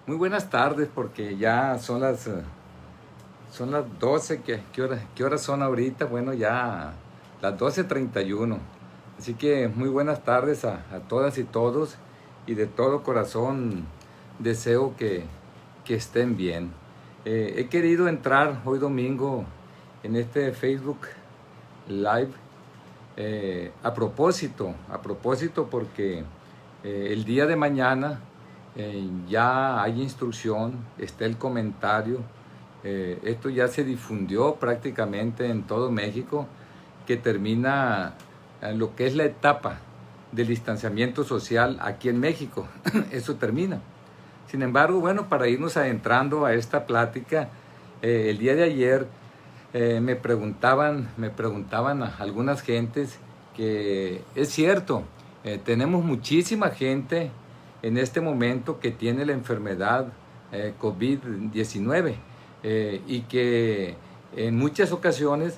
Muy buenas tardes, porque ya son las 12. ¿Qué horas son ahorita? Bueno, ya las 12:31. Así que muy buenas tardes a todas y todos, y de todo corazón deseo que estén bien. He querido entrar hoy domingo en este Facebook Live, a propósito porque el día de mañana ya hay instrucción, está el comentario. Esto ya se difundió prácticamente en todo México, que termina lo que es la etapa del distanciamiento social aquí en México. Eso termina. Sin embargo, bueno, para irnos adentrando a esta plática, el día de ayer me preguntaban a algunas gentes que es cierto, tenemos muchísima gente en este momento que tiene la enfermedad COVID-19, y que en muchas ocasiones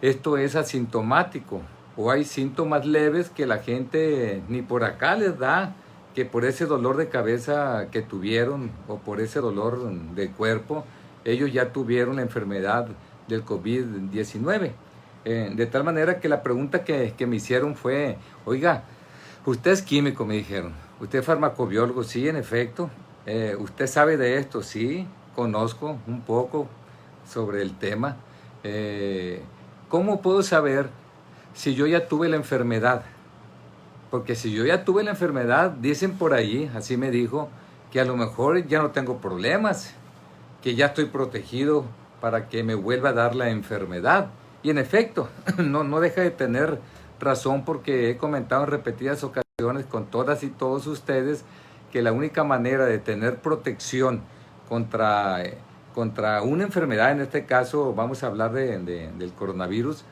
esto es asintomático, o hay síntomas leves que la gente ni por acá les da, que por ese dolor de cabeza que tuvieron o por ese dolor de cuerpo, ellos ya tuvieron la enfermedad del COVID-19. De tal manera que la pregunta que me hicieron fue: oiga, usted es químico, me dijeron. Usted es farmacobiólogo, sí, en efecto. ¿Usted sabe de esto? Sí, conozco un poco sobre el tema. Eh, ¿Cómo puedo saber si yo ya tuve la enfermedad? Porque si yo ya tuve la enfermedad, dicen por ahí, así me dijo, que a lo mejor ya no tengo problemas, que ya estoy protegido para que me vuelva a dar la enfermedad. Y en efecto, no deja de tener razón, porque he comentado en repetidas ocasiones con todas y todos ustedes que la única manera de tener protección contra una enfermedad, en este caso vamos a hablar del coronavirus,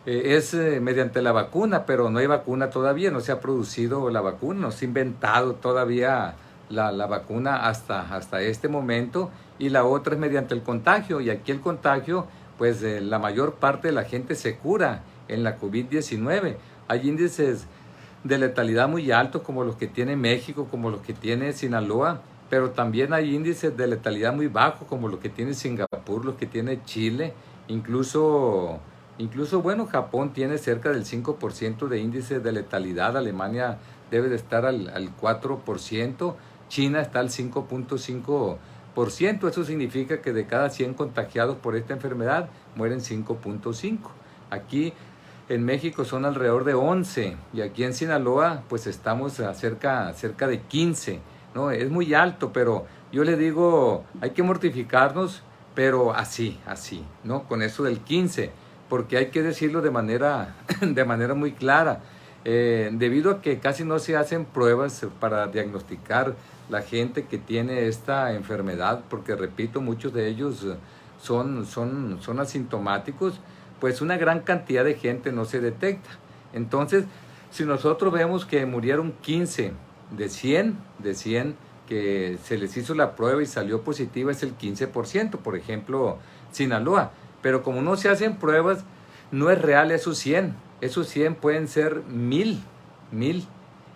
es mediante la vacuna, pero no hay vacuna todavía, no se ha producido la vacuna, no se ha inventado todavía la vacuna hasta este momento. Y la otra es mediante el contagio, y aquí el contagio, pues la mayor parte de la gente se cura en la COVID-19. Hay índices de letalidad muy altos, como los que tiene México, como los que tiene Sinaloa, pero también hay índices de letalidad muy bajos, como los que tiene Singapur, los que tiene Chile, incluso bueno, Japón tiene cerca del 5% de índice de letalidad, Alemania debe de estar al 4%, China está al 5.5%. Eso significa que de cada 100 contagiados por esta enfermedad mueren 5.5. Aquí en México son alrededor de 11, y aquí en Sinaloa pues estamos cerca de 15, ¿no? Es muy alto, pero yo le digo, hay que mortificarnos, pero así, ¿no? Con eso del 15, porque hay que decirlo de manera, de manera muy clara. Debido a que casi no se hacen pruebas para diagnosticar la gente que tiene esta enfermedad, porque repito, muchos de ellos son asintomáticos, pues una gran cantidad de gente no se detecta. Entonces, si nosotros vemos que murieron 15 de 100 que se les hizo la prueba y salió positiva, es el 15%, por ejemplo, Sinaloa. Pero como no se hacen pruebas, no es real esos 100 pueden ser 1000.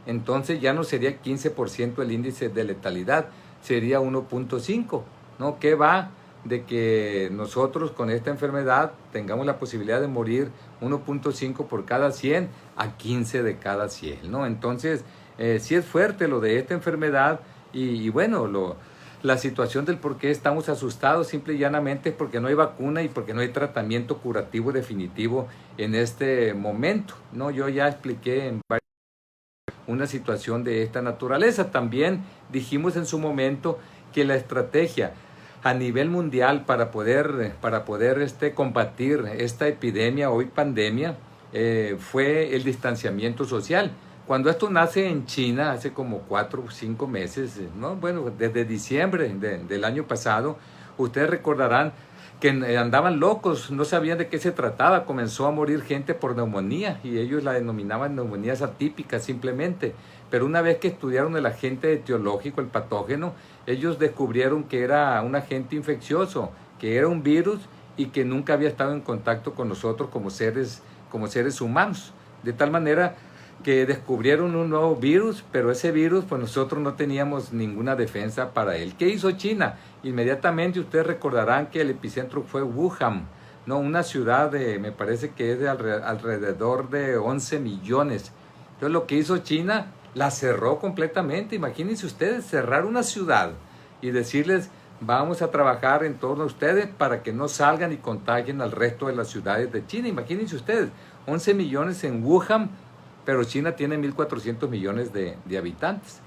Entonces ya no sería 15% el índice de letalidad, sería 1.5, ¿no? ¿Qué va de que nosotros con esta enfermedad tengamos la posibilidad de morir 1.5 por cada 100 a 15 de cada 100, ¿no? Entonces, sí es fuerte lo de esta enfermedad, y bueno, la situación del por qué estamos asustados simple y llanamente es porque no hay vacuna y porque no hay tratamiento curativo definitivo en este momento, ¿no? Yo ya expliqué en una situación de esta naturaleza. También dijimos en su momento que la estrategia a nivel mundial para poder combatir esta epidemia, hoy pandemia, fue el distanciamiento social. Cuando esto nace en China hace como 4 o 5 meses, ¿no? Bueno, desde diciembre del año pasado, ustedes recordarán que andaban locos, no sabían de qué se trataba, comenzó a morir gente por neumonía, y ellos la denominaban neumonías atípicas simplemente. Pero una vez que estudiaron el agente etiológico, el patógeno, ellos descubrieron que era un agente infeccioso, que era un virus y que nunca había estado en contacto con nosotros como seres humanos. De tal manera que descubrieron un nuevo virus, pero ese virus, pues nosotros no teníamos ninguna defensa para él. ¿Qué hizo China? Inmediatamente ustedes recordarán que el epicentro fue Wuhan, ¿no? Una ciudad de, me parece que es de alrededor de 11 millones. Entonces lo que hizo China, la cerró completamente. Imagínense ustedes cerrar una ciudad y decirles, vamos a trabajar en torno a ustedes para que no salgan y contagien al resto de las ciudades de China. Imagínense ustedes, 11 millones en Wuhan, pero China tiene 1.400 millones de habitantes.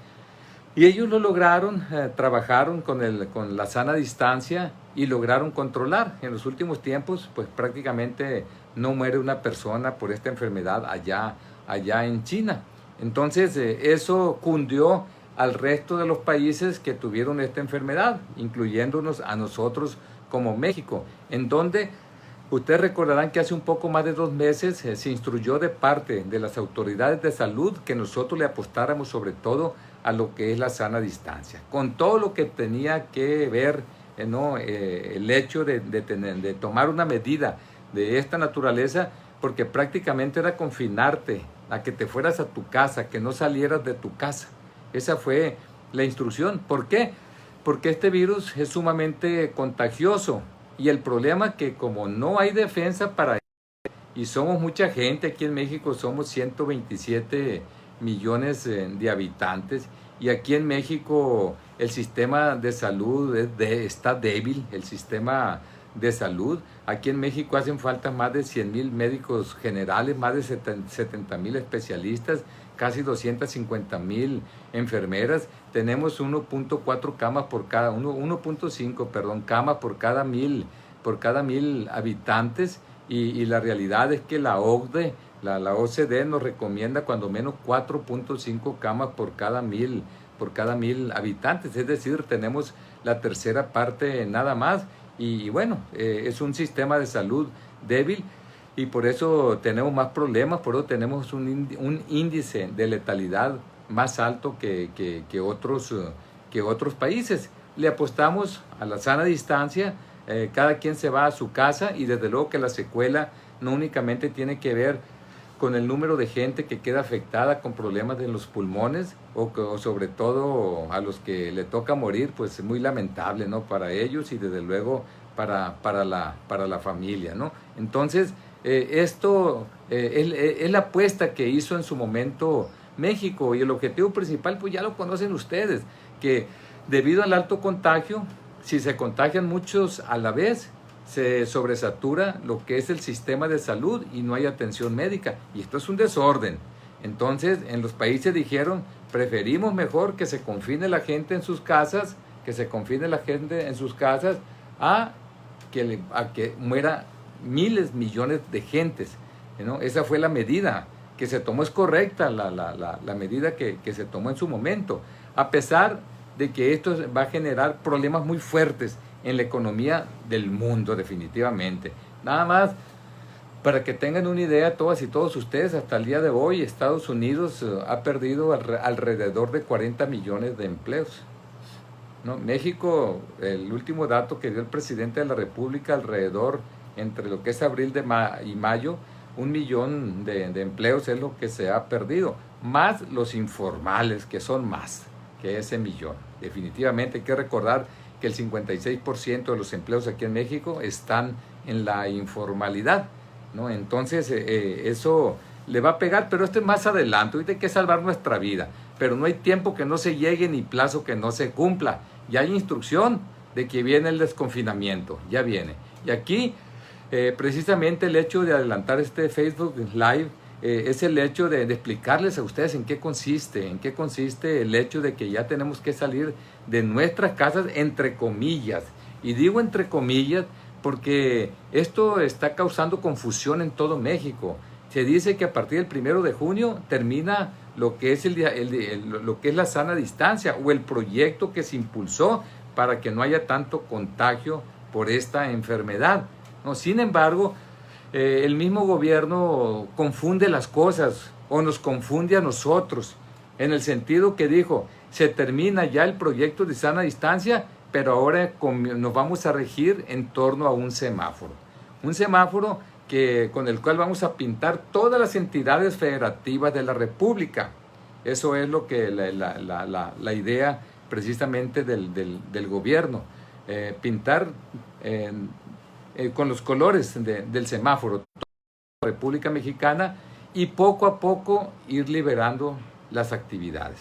Y ellos lo lograron, trabajaron con la sana distancia y lograron controlar. En los últimos tiempos, pues prácticamente no muere una persona por esta enfermedad allá en China. Entonces, eso cundió al resto de los países que tuvieron esta enfermedad, incluyéndonos a nosotros como México, en donde ustedes recordarán que hace un poco más de 2 meses se instruyó de parte de las autoridades de salud que nosotros le apostáramos sobre todo a lo que es la sana distancia, con todo lo que tenía que ver el hecho de tomar una medida de esta naturaleza, porque prácticamente era confinarte a que te fueras a tu casa, que no salieras de tu casa. Esa fue la instrucción. ¿Por qué? Porque este virus es sumamente contagioso y el problema es que como no hay defensa para él, y somos mucha gente aquí en México, somos 127 millones de habitantes, y aquí en México el sistema de salud está débil, el sistema de salud. Aquí en México hacen falta más de 100,000 médicos generales, más de 70,000 especialistas, casi 250,000 enfermeras. Tenemos 1.4 camas por cada 1.5, camas por cada mil habitantes, y la realidad es que la OCDE, la OCDE nos recomienda cuando menos 4.5 camas por cada mil habitantes, es decir, tenemos la tercera parte nada más. Y bueno, es un sistema de salud débil y por eso tenemos más problemas, por eso tenemos un índice de letalidad más alto que otros países. Le apostamos a la sana distancia, cada quien se va a su casa, y desde luego que la secuela no únicamente tiene que ver con el número de gente que queda afectada con problemas de los pulmones o sobre todo a los que le toca morir, pues es muy lamentable, ¿no? Para ellos y desde luego para la familia, ¿no? Entonces, esto es la apuesta que hizo en su momento México, y el objetivo principal pues ya lo conocen ustedes, que debido al alto contagio, si se contagian muchos a la vez, se sobresatura lo que es el sistema de salud y no hay atención médica, y esto es un desorden. Entonces en los países dijeron, preferimos mejor que se confine la gente en sus casas, a que muera miles, millones de gentes, ¿no? Esa fue la medida que se tomó, es correcta la medida que se tomó en su momento, a pesar de que esto va a generar problemas muy fuertes en la economía del mundo, definitivamente. Nada más para que tengan una idea, todas y todos ustedes, hasta el día de hoy Estados Unidos ha perdido alrededor de 40 millones de empleos, ¿no? México, el último dato que dio el presidente de la República, alrededor entre lo que es abril y mayo, 1 millón de empleos es lo que se ha perdido, más los informales, que son más que ese millón. Definitivamente hay que recordar que el 56% de los empleos aquí en México están en la informalidad, ¿no? Entonces eso le va a pegar, pero esto es más adelante. Ahorita hay que salvar nuestra vida, pero no hay tiempo que no se llegue ni plazo que no se cumpla. Ya hay instrucción de que viene el desconfinamiento, ya viene. Y aquí precisamente el hecho de adelantar este Facebook Live es el hecho de explicarles a ustedes en qué consiste el hecho de que ya tenemos que salir de nuestras casas, entre comillas. Y digo entre comillas porque esto está causando confusión en todo México. Se dice que a partir del 1 de junio termina lo que es lo que es la sana distancia, o el proyecto que se impulsó para que no haya tanto contagio por esta enfermedad, ¿no? Sin embargo, el mismo gobierno confunde las cosas, o nos confunde a nosotros, en el sentido que dijo, se termina ya el proyecto de sana distancia, pero ahora nos vamos a regir en torno a un semáforo. Un semáforo con el cual vamos a pintar todas las entidades federativas de la República. Eso es lo que la idea precisamente del gobierno, pintar con los colores del semáforo la República Mexicana y poco a poco ir liberando las actividades,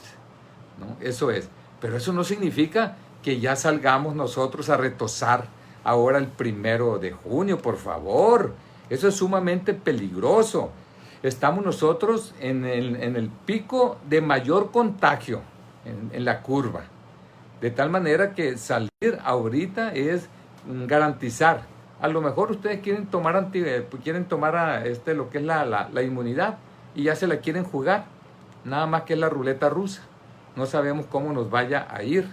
¿no? Eso es, pero eso no significa que ya salgamos nosotros a retozar ahora el 1 de junio, por favor. Eso es sumamente peligroso. Estamos nosotros en el pico de mayor contagio en la curva. De tal manera que salir ahorita es garantizar. A lo mejor ustedes quieren tomar lo que es la inmunidad y ya se la quieren jugar. Nada más que es la ruleta rusa. No sabemos cómo nos vaya a ir,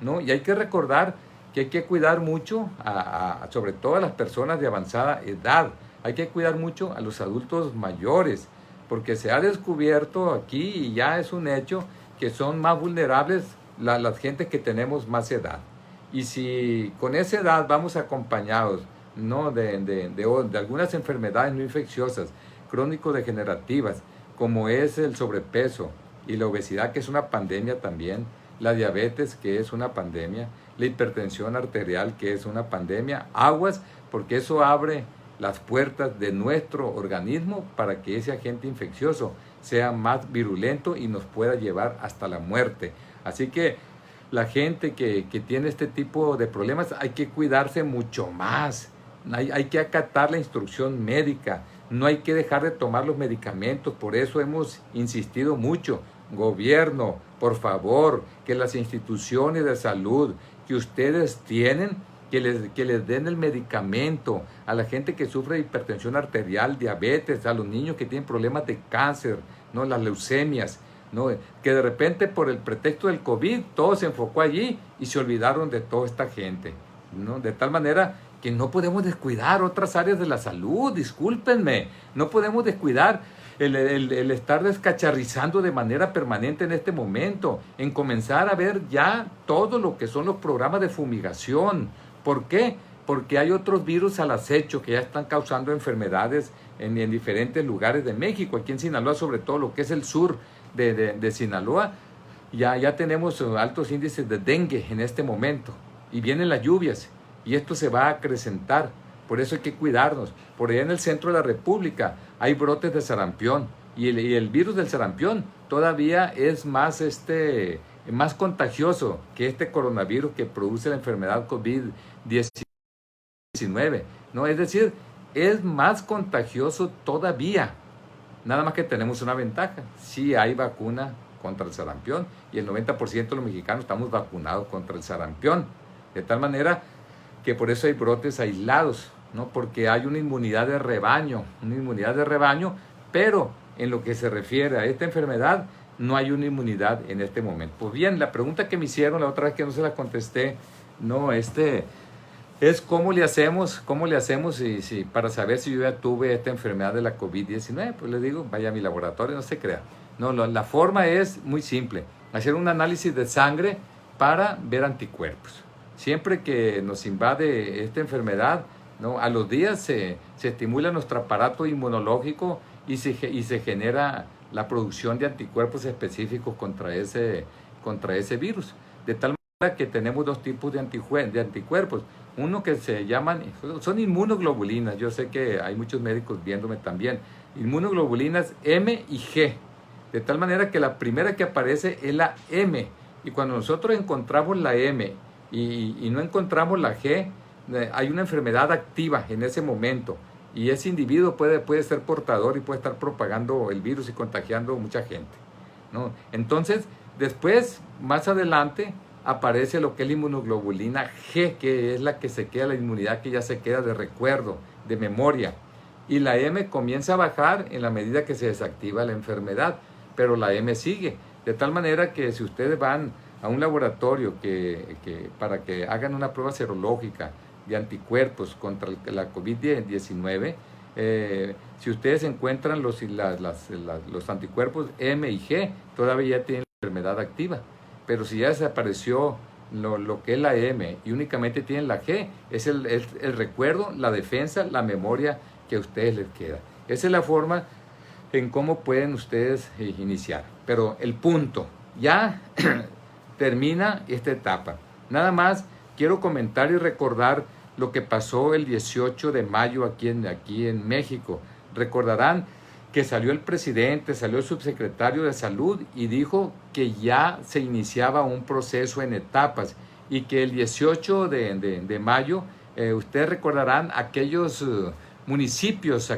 ¿no? Y hay que recordar que hay que cuidar mucho, sobre todo a las personas de avanzada edad. Hay que cuidar mucho a los adultos mayores, porque se ha descubierto aquí y ya es un hecho que son más vulnerables las gentes que tenemos más edad. Y si con esa edad vamos acompañados, ¿no?, de algunas enfermedades no infecciosas, crónico-degenerativas, como es el sobrepeso y la obesidad, que es una pandemia también, la diabetes, que es una pandemia, la hipertensión arterial, que es una pandemia, aguas, porque eso abre las puertas de nuestro organismo para que ese agente infeccioso sea más virulento y nos pueda llevar hasta la muerte. Así que la gente que tiene este tipo de problemas hay que cuidarse mucho más. Hay que acatar la instrucción médica. No hay que dejar de tomar los medicamentos. Por eso hemos insistido mucho. Gobierno, por favor, que las instituciones de salud que ustedes tienen, que les den el medicamento a la gente que sufre de hipertensión arterial, diabetes, a los niños que tienen problemas de cáncer, ¿no?, las leucemias, ¿no?, que de repente por el pretexto del COVID todo se enfocó allí y se olvidaron de toda esta gente, ¿no? De tal manera que no podemos descuidar otras áreas de la salud, discúlpenme, no podemos descuidar el estar descacharrizando de manera permanente en este momento, en comenzar a ver ya todo lo que son los programas de fumigación. ¿Por qué? Porque hay otros virus al acecho que ya están causando enfermedades en diferentes lugares de México. Aquí en Sinaloa, sobre todo lo que es el sur de Sinaloa, ya tenemos altos índices de dengue en este momento. Y vienen las lluvias y esto se va a acrecentar. Por eso hay que cuidarnos. Por allá en el centro de la República hay brotes de sarampión. Y el virus del sarampión todavía es más contagioso que este coronavirus que produce la enfermedad COVID-19, ¿no? Es decir, es más contagioso todavía. Nada más que tenemos una ventaja. Sí hay vacuna contra el sarampión y el 90% de los mexicanos estamos vacunados contra el sarampión. De tal manera que por eso hay brotes aislados, ¿no? Porque hay una inmunidad de rebaño, pero en lo que se refiere a esta enfermedad, no hay una inmunidad en este momento. Pues bien, la pregunta que me hicieron la otra vez que no se la contesté, no, es cómo le hacemos para saber si yo ya tuve esta enfermedad de la COVID-19. Pues le digo, vaya a mi laboratorio, no se crea. No, la forma es muy simple, hacer un análisis de sangre para ver anticuerpos. Siempre que nos invade esta enfermedad, ¿no?, a los días se estimula nuestro aparato inmunológico y se genera la producción de anticuerpos específicos contra ese virus. De tal manera que tenemos dos tipos de anticuerpos. Uno que son inmunoglobulinas. Yo sé que hay muchos médicos viéndome también. Inmunoglobulinas M y G. De tal manera que la primera que aparece es la M. Y cuando nosotros encontramos la M y no encontramos la G, hay una enfermedad activa en ese momento. Y ese individuo puede ser portador y puede estar propagando el virus y contagiando a mucha gente, ¿no? Entonces, después, más adelante, aparece lo que es la inmunoglobulina G, que es la que se queda, la inmunidad que ya se queda de recuerdo, de memoria. Y la M comienza a bajar en la medida que se desactiva la enfermedad, pero la M sigue. De tal manera que si ustedes van a un laboratorio para que hagan una prueba serológica de anticuerpos contra la COVID-19, si ustedes encuentran los anticuerpos M y G, todavía ya tienen la enfermedad activa. Pero si ya desapareció lo que es la M y únicamente tienen la G, es el recuerdo, la defensa, la memoria que a ustedes les queda. Esa es la forma en cómo pueden ustedes iniciar. Pero el punto, ya termina esta etapa. Nada más quiero comentar y recordar lo que pasó el 18 de mayo aquí en México. Recordarán que salió el presidente, salió el subsecretario de Salud y dijo que ya se iniciaba un proceso en etapas y que el 18 de mayo, ustedes recordarán aquellos municipios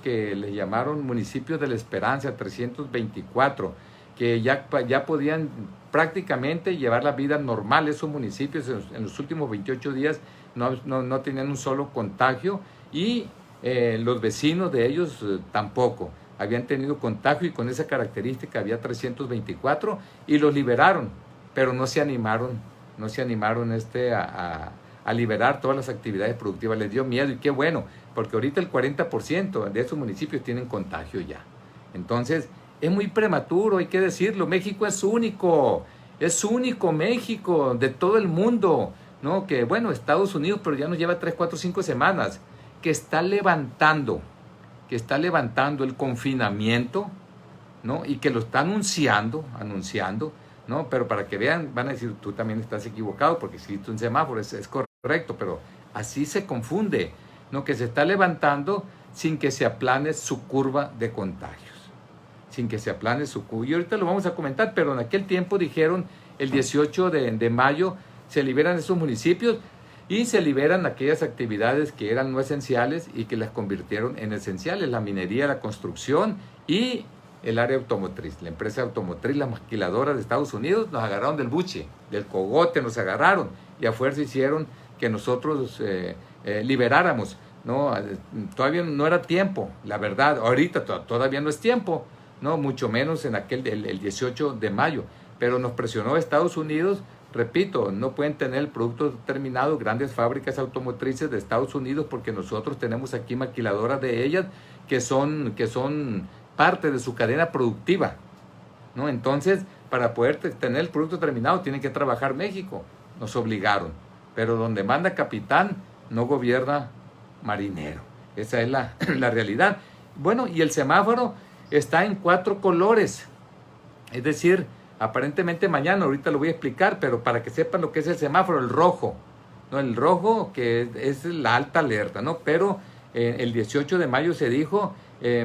que le llamaron municipios de la esperanza, 324, que ya podían prácticamente llevar la vida normal. Esos municipios en los últimos 28 días no tenían un solo contagio y los vecinos de ellos tampoco habían tenido contagio, y con esa característica había 324 y los liberaron, pero no se animaron a liberar todas las actividades productivas. Les dio miedo, y qué bueno, porque ahorita el 40% de esos municipios tienen contagio ya. Entonces es muy prematuro, hay que decirlo. México es único México de todo el mundo, ¿no? Que bueno, Estados Unidos, pero ya nos lleva 3, 4, 5 semanas, que está levantando el confinamiento, ¿no? Y que lo está anunciando, ¿no? Pero para que vean, van a decir, tú también estás equivocado, porque existe un semáforo, es correcto, pero así se confunde, ¿no? Que se está levantando sin que se aplane su curva de contagios. Y ahorita lo vamos a comentar, pero en aquel tiempo dijeron, el 18 de mayo se liberan esos municipios y se liberan aquellas actividades que eran no esenciales y que las convirtieron en esenciales: la minería, la construcción y el área automotriz. La empresa automotriz, las maquiladoras de Estados Unidos, nos agarraron del buche, del cogote nos agarraron, y a fuerza hicieron que nosotros liberáramos, ¿no? Todavía no era tiempo, la verdad. Ahorita todavía no es tiempo, ¿no? Mucho menos en el 18 de mayo. Pero nos presionó Estados Unidos. Repito, no pueden tener el producto terminado grandes fábricas automotrices de Estados Unidos, porque nosotros tenemos aquí maquiladoras de ellas que son parte de su cadena productiva, ¿no? Entonces, para poder tener el producto terminado, tiene que trabajar México. Nos obligaron. Pero donde manda capitán, no gobierna marinero. Esa es la realidad. Bueno, y el semáforo está en 4 colores. Es decir, aparentemente mañana, ahorita lo voy a explicar, pero para que sepan lo que es el semáforo, el rojo, ¿no? El rojo, que es la alta alerta, ¿no? Pero el 18 de mayo se dijo,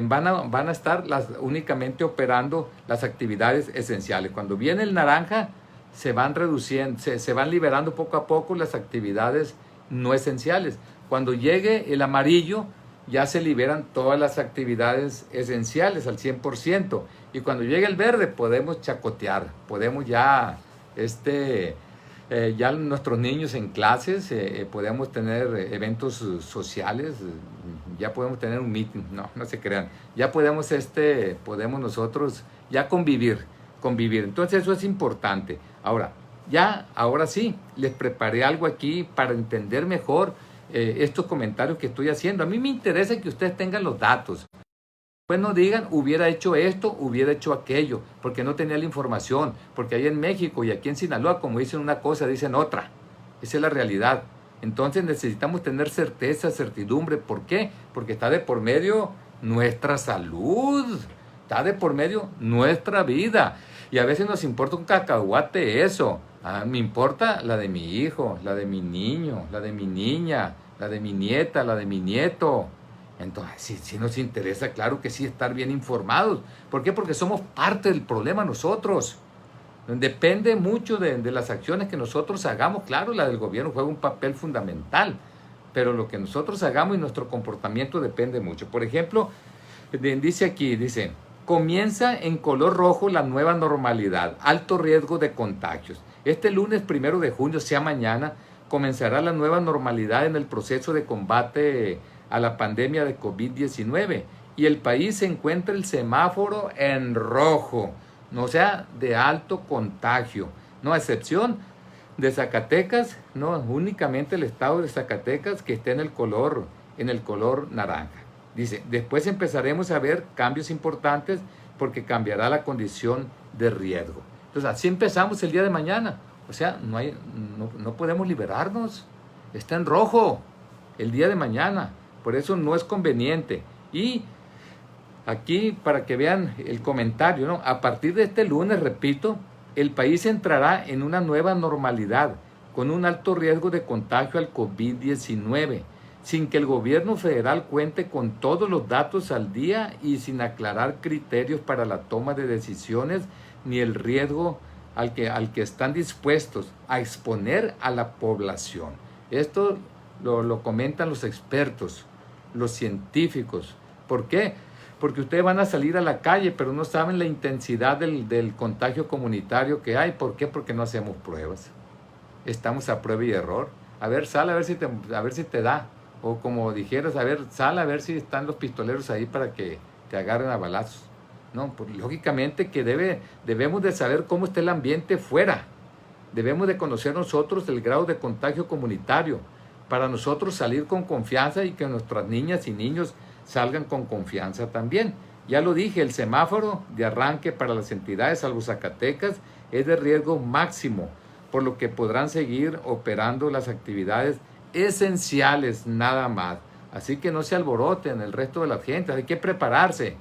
van a estar únicamente operando las actividades esenciales. Cuando viene el naranja, se van reduciendo, se van liberando poco a poco las actividades no esenciales. Cuando llegue el amarillo, ya se liberan todas las actividades esenciales al 100%. Y cuando llegue el verde, podemos chacotear, podemos ya nuestros niños en clases, podemos tener eventos sociales, ya podemos tener un meeting, no se crean, ya podemos nosotros ya convivir. Entonces eso es importante. Ahora sí, les preparé algo aquí para entender mejor estos comentarios que estoy haciendo. A mí me interesa que ustedes tengan los datos. Pues no digan, hubiera hecho esto, hubiera hecho aquello, porque no tenía la información, porque ahí en México y aquí en Sinaloa, como dicen una cosa, dicen otra. Esa es la realidad. Entonces necesitamos tener certeza, certidumbre. ¿Por qué? Porque está de por medio nuestra salud, está de por medio nuestra vida. Y a veces nos importa un cacahuate eso. Me importa la de mi hijo, la de mi niño, la de mi niña, la de mi nieta, la de mi nieto. Entonces, sí nos interesa, claro que sí, estar bien informados. ¿Por qué? Porque somos parte del problema nosotros. Depende mucho de las acciones que nosotros hagamos. Claro, la del gobierno juega un papel fundamental, pero lo que nosotros hagamos y nuestro comportamiento depende mucho. Por ejemplo, dice, comienza en color rojo la nueva normalidad, alto riesgo de contagios. Este lunes 1 de junio, sea mañana, comenzará la nueva normalidad en el proceso de combate a la pandemia de COVID-19, y el país se encuentra el semáforo en rojo, o sea, de alto contagio, no a excepción de Zacatecas, no, únicamente el estado de Zacatecas que está en el color naranja. Dice, después empezaremos a ver cambios importantes porque cambiará la condición de riesgo. Entonces, así empezamos el día de mañana. O sea, no podemos liberarnos. Está en rojo el día de mañana. Por eso no es conveniente. Y aquí, para que vean el comentario, ¿no? A partir de este lunes, repito, el país entrará en una nueva normalidad con un alto riesgo de contagio al COVID-19, sin que el gobierno federal cuente con todos los datos al día y sin aclarar criterios para la toma de decisiones ni el riesgo al que están dispuestos a exponer a la población. Esto lo comentan los expertos, los científicos. ¿Por qué? Porque ustedes van a salir a la calle, pero no saben la intensidad del contagio comunitario que hay. ¿Por qué? Porque no hacemos pruebas. Estamos a prueba y error. A ver, sal a ver si te da. O como dijeras, a ver, sal a ver si están los pistoleros ahí para que te agarren a balazos. No, pues, lógicamente que debemos de saber cómo está el ambiente fuera. Debemos de conocer nosotros el grado de contagio comunitario para nosotros salir con confianza y que nuestras niñas y niños salgan con confianza también. Ya lo dije, el semáforo de arranque para las entidades salvo Zacatecas es de riesgo máximo, por lo que podrán seguir operando las actividades esenciales nada más. Así que no se alboroten el resto de la gente, hay que prepararse,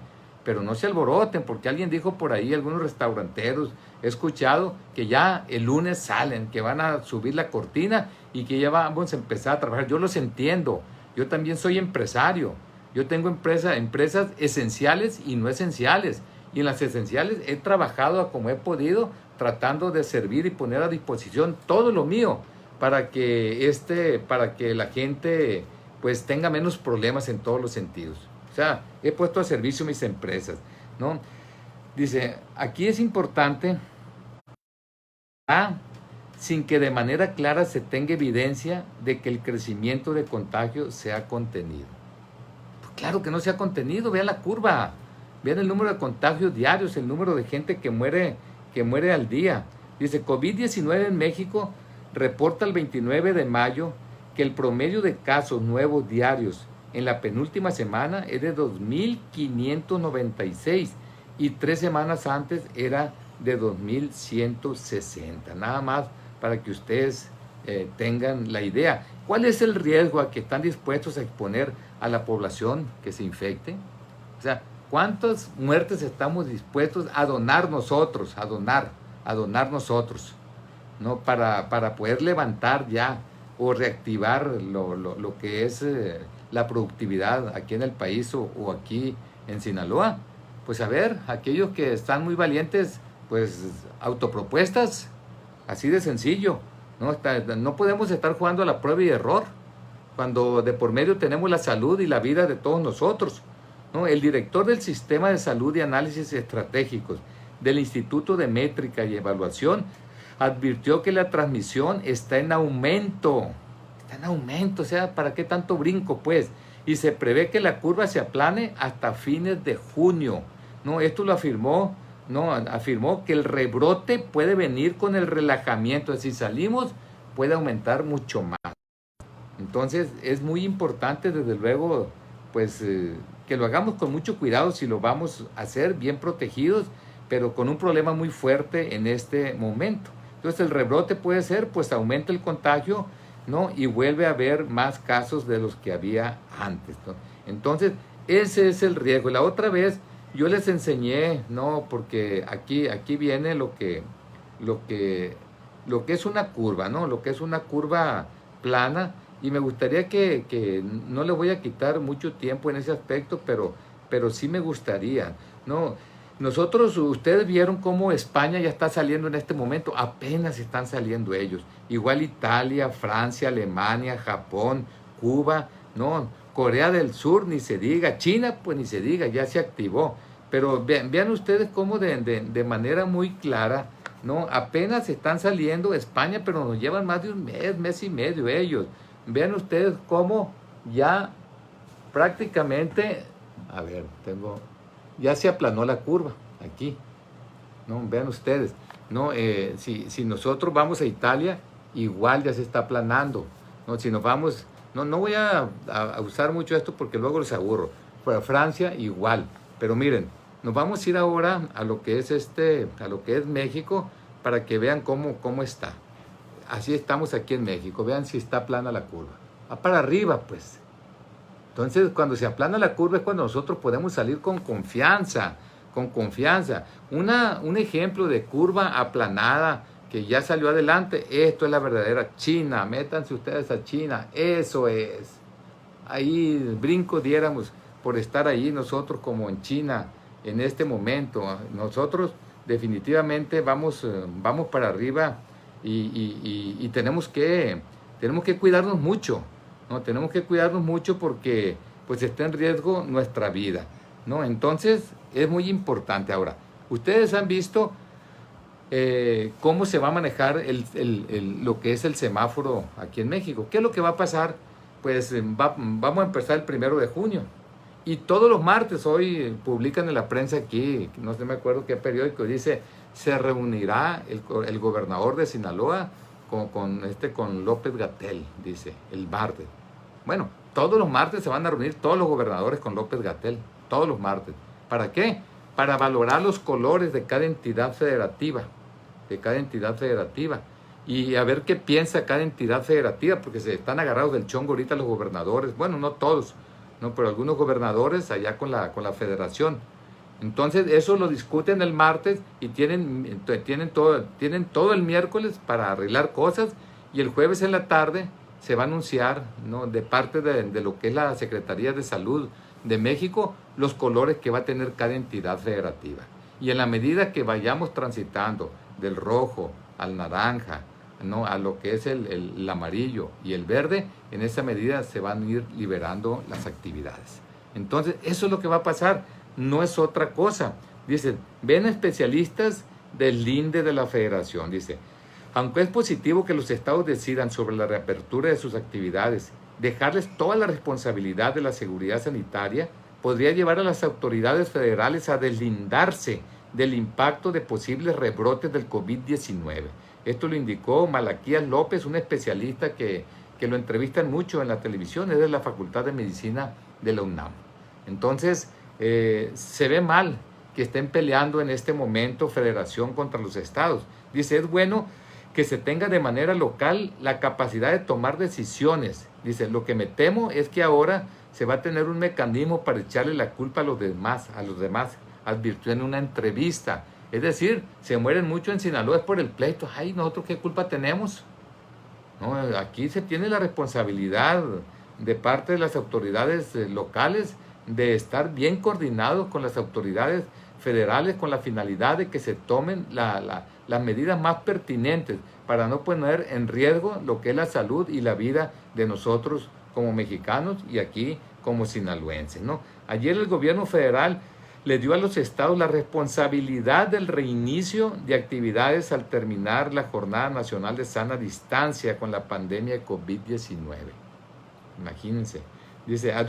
pero no se alboroten porque alguien dijo por ahí, algunos restauranteros, he escuchado que ya el lunes salen, que van a subir la cortina y que ya vamos a empezar a trabajar. Yo los entiendo, yo también soy empresario, yo tengo empresas esenciales y no esenciales, y en las esenciales he trabajado como he podido, tratando de servir y poner a disposición todo lo mío para que la gente pues tenga menos problemas en todos los sentidos. O sea, he puesto a servicio mis empresas, ¿no? Dice, aquí es importante sin que de manera clara se tenga evidencia de que el crecimiento de contagio se ha contenido. Pues claro que no se ha contenido, vean la curva, vean el número de contagios diarios, el número de gente que muere al día. Dice, COVID-19 en México reporta el 29 de mayo que el promedio de casos nuevos diarios en la penúltima semana es de 2.596 y 3 semanas antes era de 2.160. Nada más para que ustedes tengan la idea. ¿Cuál es el riesgo a que están dispuestos a exponer a la población que se infecte? O sea, ¿cuántas muertes estamos dispuestos a donar nosotros, a donar nosotros, ¿no? Para poder levantar ya o reactivar lo que es la productividad aquí en el país o aquí en Sinaloa? Pues a ver, aquellos que están muy valientes, pues autopropuestas, así de sencillo, ¿no? No podemos estar jugando a la prueba y error cuando de por medio tenemos la salud y la vida de todos nosotros, ¿no? El director del Sistema de Salud y Análisis Estratégicos del Instituto de Métrica y Evaluación advirtió que la transmisión está en aumento, o sea, ¿para qué tanto brinco pues? Y se prevé que la curva se aplane hasta fines de junio, ¿no? Esto lo afirmó, ¿no? Afirmó que el rebrote puede venir con el relajamiento, es decir, salimos, puede aumentar mucho más. Entonces es muy importante desde luego pues que lo hagamos con mucho cuidado si lo vamos a hacer bien protegidos, pero con un problema muy fuerte en este momento. Entonces el rebrote puede ser, pues aumenta el contagio, ¿no? Y vuelve a haber más casos de los que había antes, ¿no? Entonces ese es el riesgo. La otra vez yo les enseñé, ¿no? Porque aquí viene lo que es una curva, ¿no? Lo que es una curva plana. Y me gustaría que no le voy a quitar mucho tiempo en ese aspecto, pero sí me gustaría, ¿no? Ustedes vieron cómo España ya está saliendo en este momento, apenas están saliendo ellos. Igual Italia, Francia, Alemania, Japón, Cuba, ¿no? Corea del Sur, ni se diga. China, pues ni se diga, ya se activó. Pero vean ustedes cómo de manera muy clara, ¿no? Apenas están saliendo España, pero nos llevan más de un mes y medio ellos. Vean ustedes cómo ya prácticamente, a ver, ya se aplanó la curva aquí, ¿no? Vean ustedes, ¿no? Si nosotros vamos a Italia, igual ya se está aplanando, ¿no? Si nos vamos, no voy a usar mucho esto porque luego los aburro. Para Francia, igual. Pero miren, nos vamos a ir ahora a lo que es México para que vean cómo está. Así estamos aquí en México. Vean si está plana la curva. Va para arriba, pues. Entonces, cuando se aplana la curva es cuando nosotros podemos salir con confianza, con confianza. Un ejemplo de curva aplanada que ya salió adelante, esto es la verdadera China. Métanse ustedes a China, eso es. Ahí brinco diéramos por estar ahí nosotros como en China en este momento. Nosotros definitivamente vamos para arriba y tenemos que cuidarnos mucho, ¿no? Tenemos que cuidarnos mucho porque pues está en riesgo nuestra vida, ¿no? Entonces es muy importante. Ahora, ustedes han visto cómo se va a manejar lo que es el semáforo aquí en México. ¿Qué es lo que va a pasar? Pues vamos a empezar el 1 de junio. Y todos los martes hoy publican en la prensa aquí, no sé, me acuerdo qué periódico, dice, se reunirá el gobernador de Sinaloa con López-Gatell, dice, el martes. Bueno, todos los martes se van a reunir todos los gobernadores con López-Gatell, todos los martes. ¿Para qué? Para valorar los colores de cada entidad federativa, y a ver qué piensa cada entidad federativa, porque se están agarrados del chongo ahorita los gobernadores, bueno, no todos, no, pero algunos gobernadores allá con la federación. Entonces eso lo discuten el martes y tienen todo el miércoles para arreglar cosas, y el jueves en la tarde se va a anunciar, ¿no?, de parte de lo que es la Secretaría de Salud de México, los colores que va a tener cada entidad federativa. Y en la medida que vayamos transitando del rojo al naranja, ¿no?, a lo que es el amarillo y el verde, en esa medida se van a ir liberando las actividades. Entonces, eso es lo que va a pasar, no es otra cosa. Dicen, ven especialistas del INDE de la Federación, dice, aunque es positivo que los estados decidan sobre la reapertura de sus actividades, dejarles toda la responsabilidad de la seguridad sanitaria podría llevar a las autoridades federales a deslindarse del impacto de posibles rebrotes del COVID-19. Esto lo indicó Malaquías López, un especialista que lo entrevistan mucho en la televisión, es de la Facultad de Medicina de la UNAM. Entonces, se ve mal que estén peleando en este momento federación contra los estados. Dice, es bueno que se tenga de manera local la capacidad de tomar decisiones. Dice, lo que me temo es que ahora se va a tener un mecanismo para echarle la culpa a los demás, advirtió en una entrevista. Es decir, se mueren mucho en Sinaloa es por el pleito. Ay, ¿nosotros qué culpa tenemos? No, aquí se tiene la responsabilidad de parte de las autoridades locales de estar bien coordinados con las autoridades federales con la finalidad de que se tomen las medidas más pertinentes para no poner en riesgo lo que es la salud y la vida de nosotros como mexicanos y aquí como sinaloenses, ¿no? Ayer el gobierno federal le dio a los estados la responsabilidad del reinicio de actividades al terminar la Jornada Nacional de Sana Distancia con la pandemia de COVID-19. Imagínense. Dice, a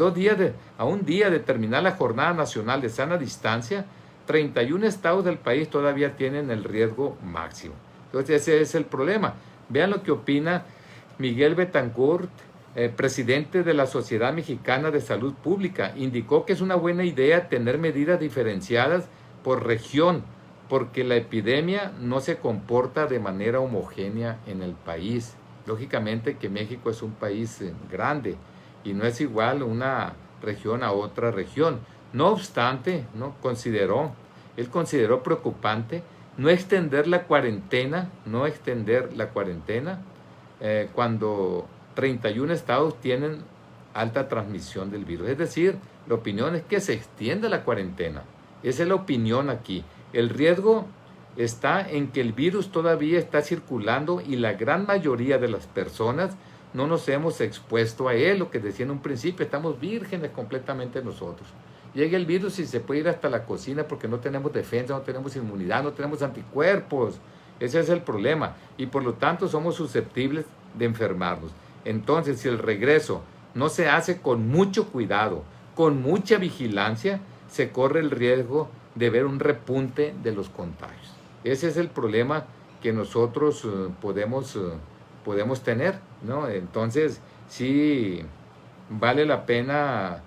un día de terminar la Jornada Nacional de Sana Distancia, 31 estados del país todavía tienen el riesgo máximo. Entonces ese es el problema. Vean lo que opina Miguel Betancourt, presidente de la Sociedad Mexicana de Salud Pública. Indicó que es una buena idea tener medidas diferenciadas por región, porque la epidemia no se comporta de manera homogénea en el país. Lógicamente que México es un país grande y no es igual una región a otra región. No obstante, él consideró preocupante no extender la cuarentena cuando 31 estados tienen alta transmisión del virus. Es decir, la opinión es que se extienda la cuarentena. Esa es la opinión aquí. El riesgo está en que el virus todavía está circulando y la gran mayoría de las personas no nos hemos expuesto a él. Lo que decía en un principio, estamos vírgenes completamente nosotros. Llega el virus y se puede ir hasta la cocina porque no tenemos defensa, no tenemos inmunidad, no tenemos anticuerpos. Ese es el problema y por lo tanto somos susceptibles de enfermarnos. Entonces, si el regreso no se hace con mucho cuidado, con mucha vigilancia, se corre el riesgo de ver un repunte de los contagios. Ese es el problema que nosotros podemos tener, ¿no? Entonces, sí vale la pena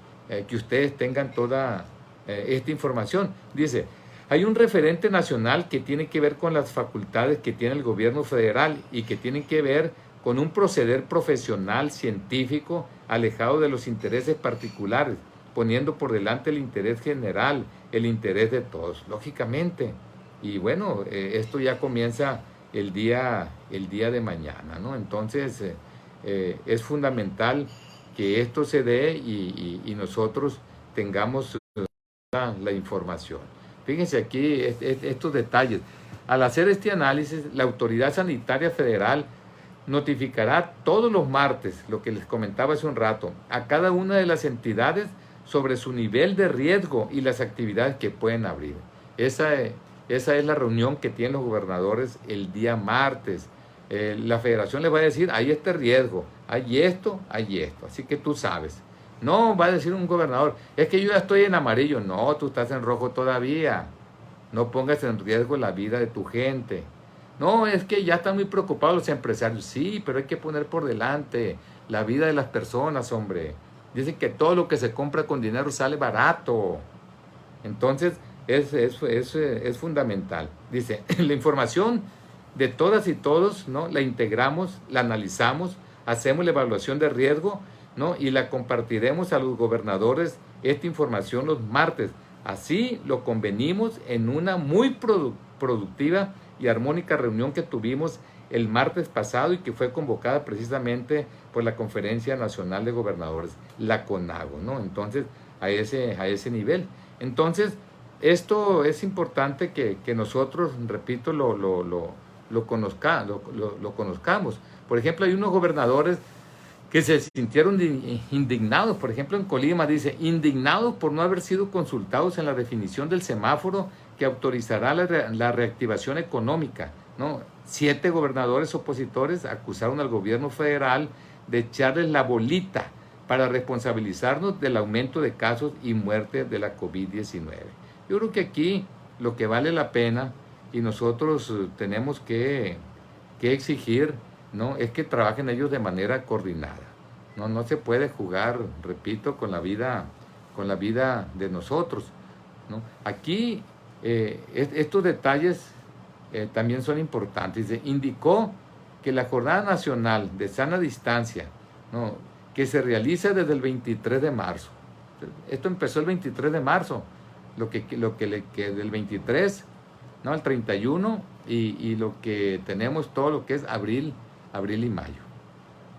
que ustedes tengan toda esta información. Dice, hay un referente nacional que tiene que ver con las facultades que tiene el gobierno federal y que tienen que ver con un proceder profesional, científico, alejado de los intereses particulares, poniendo por delante el interés general, el interés de todos, lógicamente. Y bueno, esto ya comienza el día de mañana, ¿no? Entonces, es fundamental que esto se dé y nosotros tengamos la información. Fíjense aquí estos detalles. Al hacer este análisis, la Autoridad Sanitaria Federal notificará todos los martes, lo que les comentaba hace un rato, a cada una de las entidades sobre su nivel de riesgo y las actividades que pueden abrir. Esa es la reunión que tienen los gobernadores el día martes. La federación les va a decir, hay este riesgo, hay esto. Así que tú sabes. No va a decir un gobernador, es que yo ya estoy en amarillo. No, tú estás en rojo todavía. No pongas en riesgo la vida de tu gente. No, es que ya están muy preocupados los empresarios. Sí, pero hay que poner por delante la vida de las personas, hombre. Dicen que todo lo que se compra con dinero sale barato. Entonces, es fundamental. Dice, la información de todas y todos, ¿no? La integramos, la analizamos, hacemos la evaluación de riesgo, ¿no? Y la compartiremos a los gobernadores esta información los martes. Así lo convenimos en una muy productiva y armónica reunión que tuvimos el martes pasado y que fue convocada precisamente por la Conferencia Nacional de Gobernadores, la CONAGO, ¿no? Entonces, a ese nivel. Entonces, esto es importante que nosotros, repito, lo conozcamos. Por ejemplo, hay unos gobernadores que se sintieron indignados. Por ejemplo, en Colima dice, indignados por no haber sido consultados en la definición del semáforo que autorizará la reactivación económica, ¿no? 7 gobernadores opositores acusaron al gobierno federal de echarles la bolita para responsabilizarnos del aumento de casos y muerte de la COVID-19. Yo creo que aquí lo que vale la pena y nosotros tenemos que exigir, ¿no? Es que trabajen ellos de manera coordinada. No se puede jugar, repito, con la vida de nosotros, ¿no? Aquí estos detalles también son importantes. Se indicó que la Jornada Nacional de Sana Distancia, ¿no? Que se realiza desde el 23 de marzo. Esto empezó el 23 de marzo, que del 23, ¿no? Al 31 y lo que tenemos todo lo que es abril y mayo,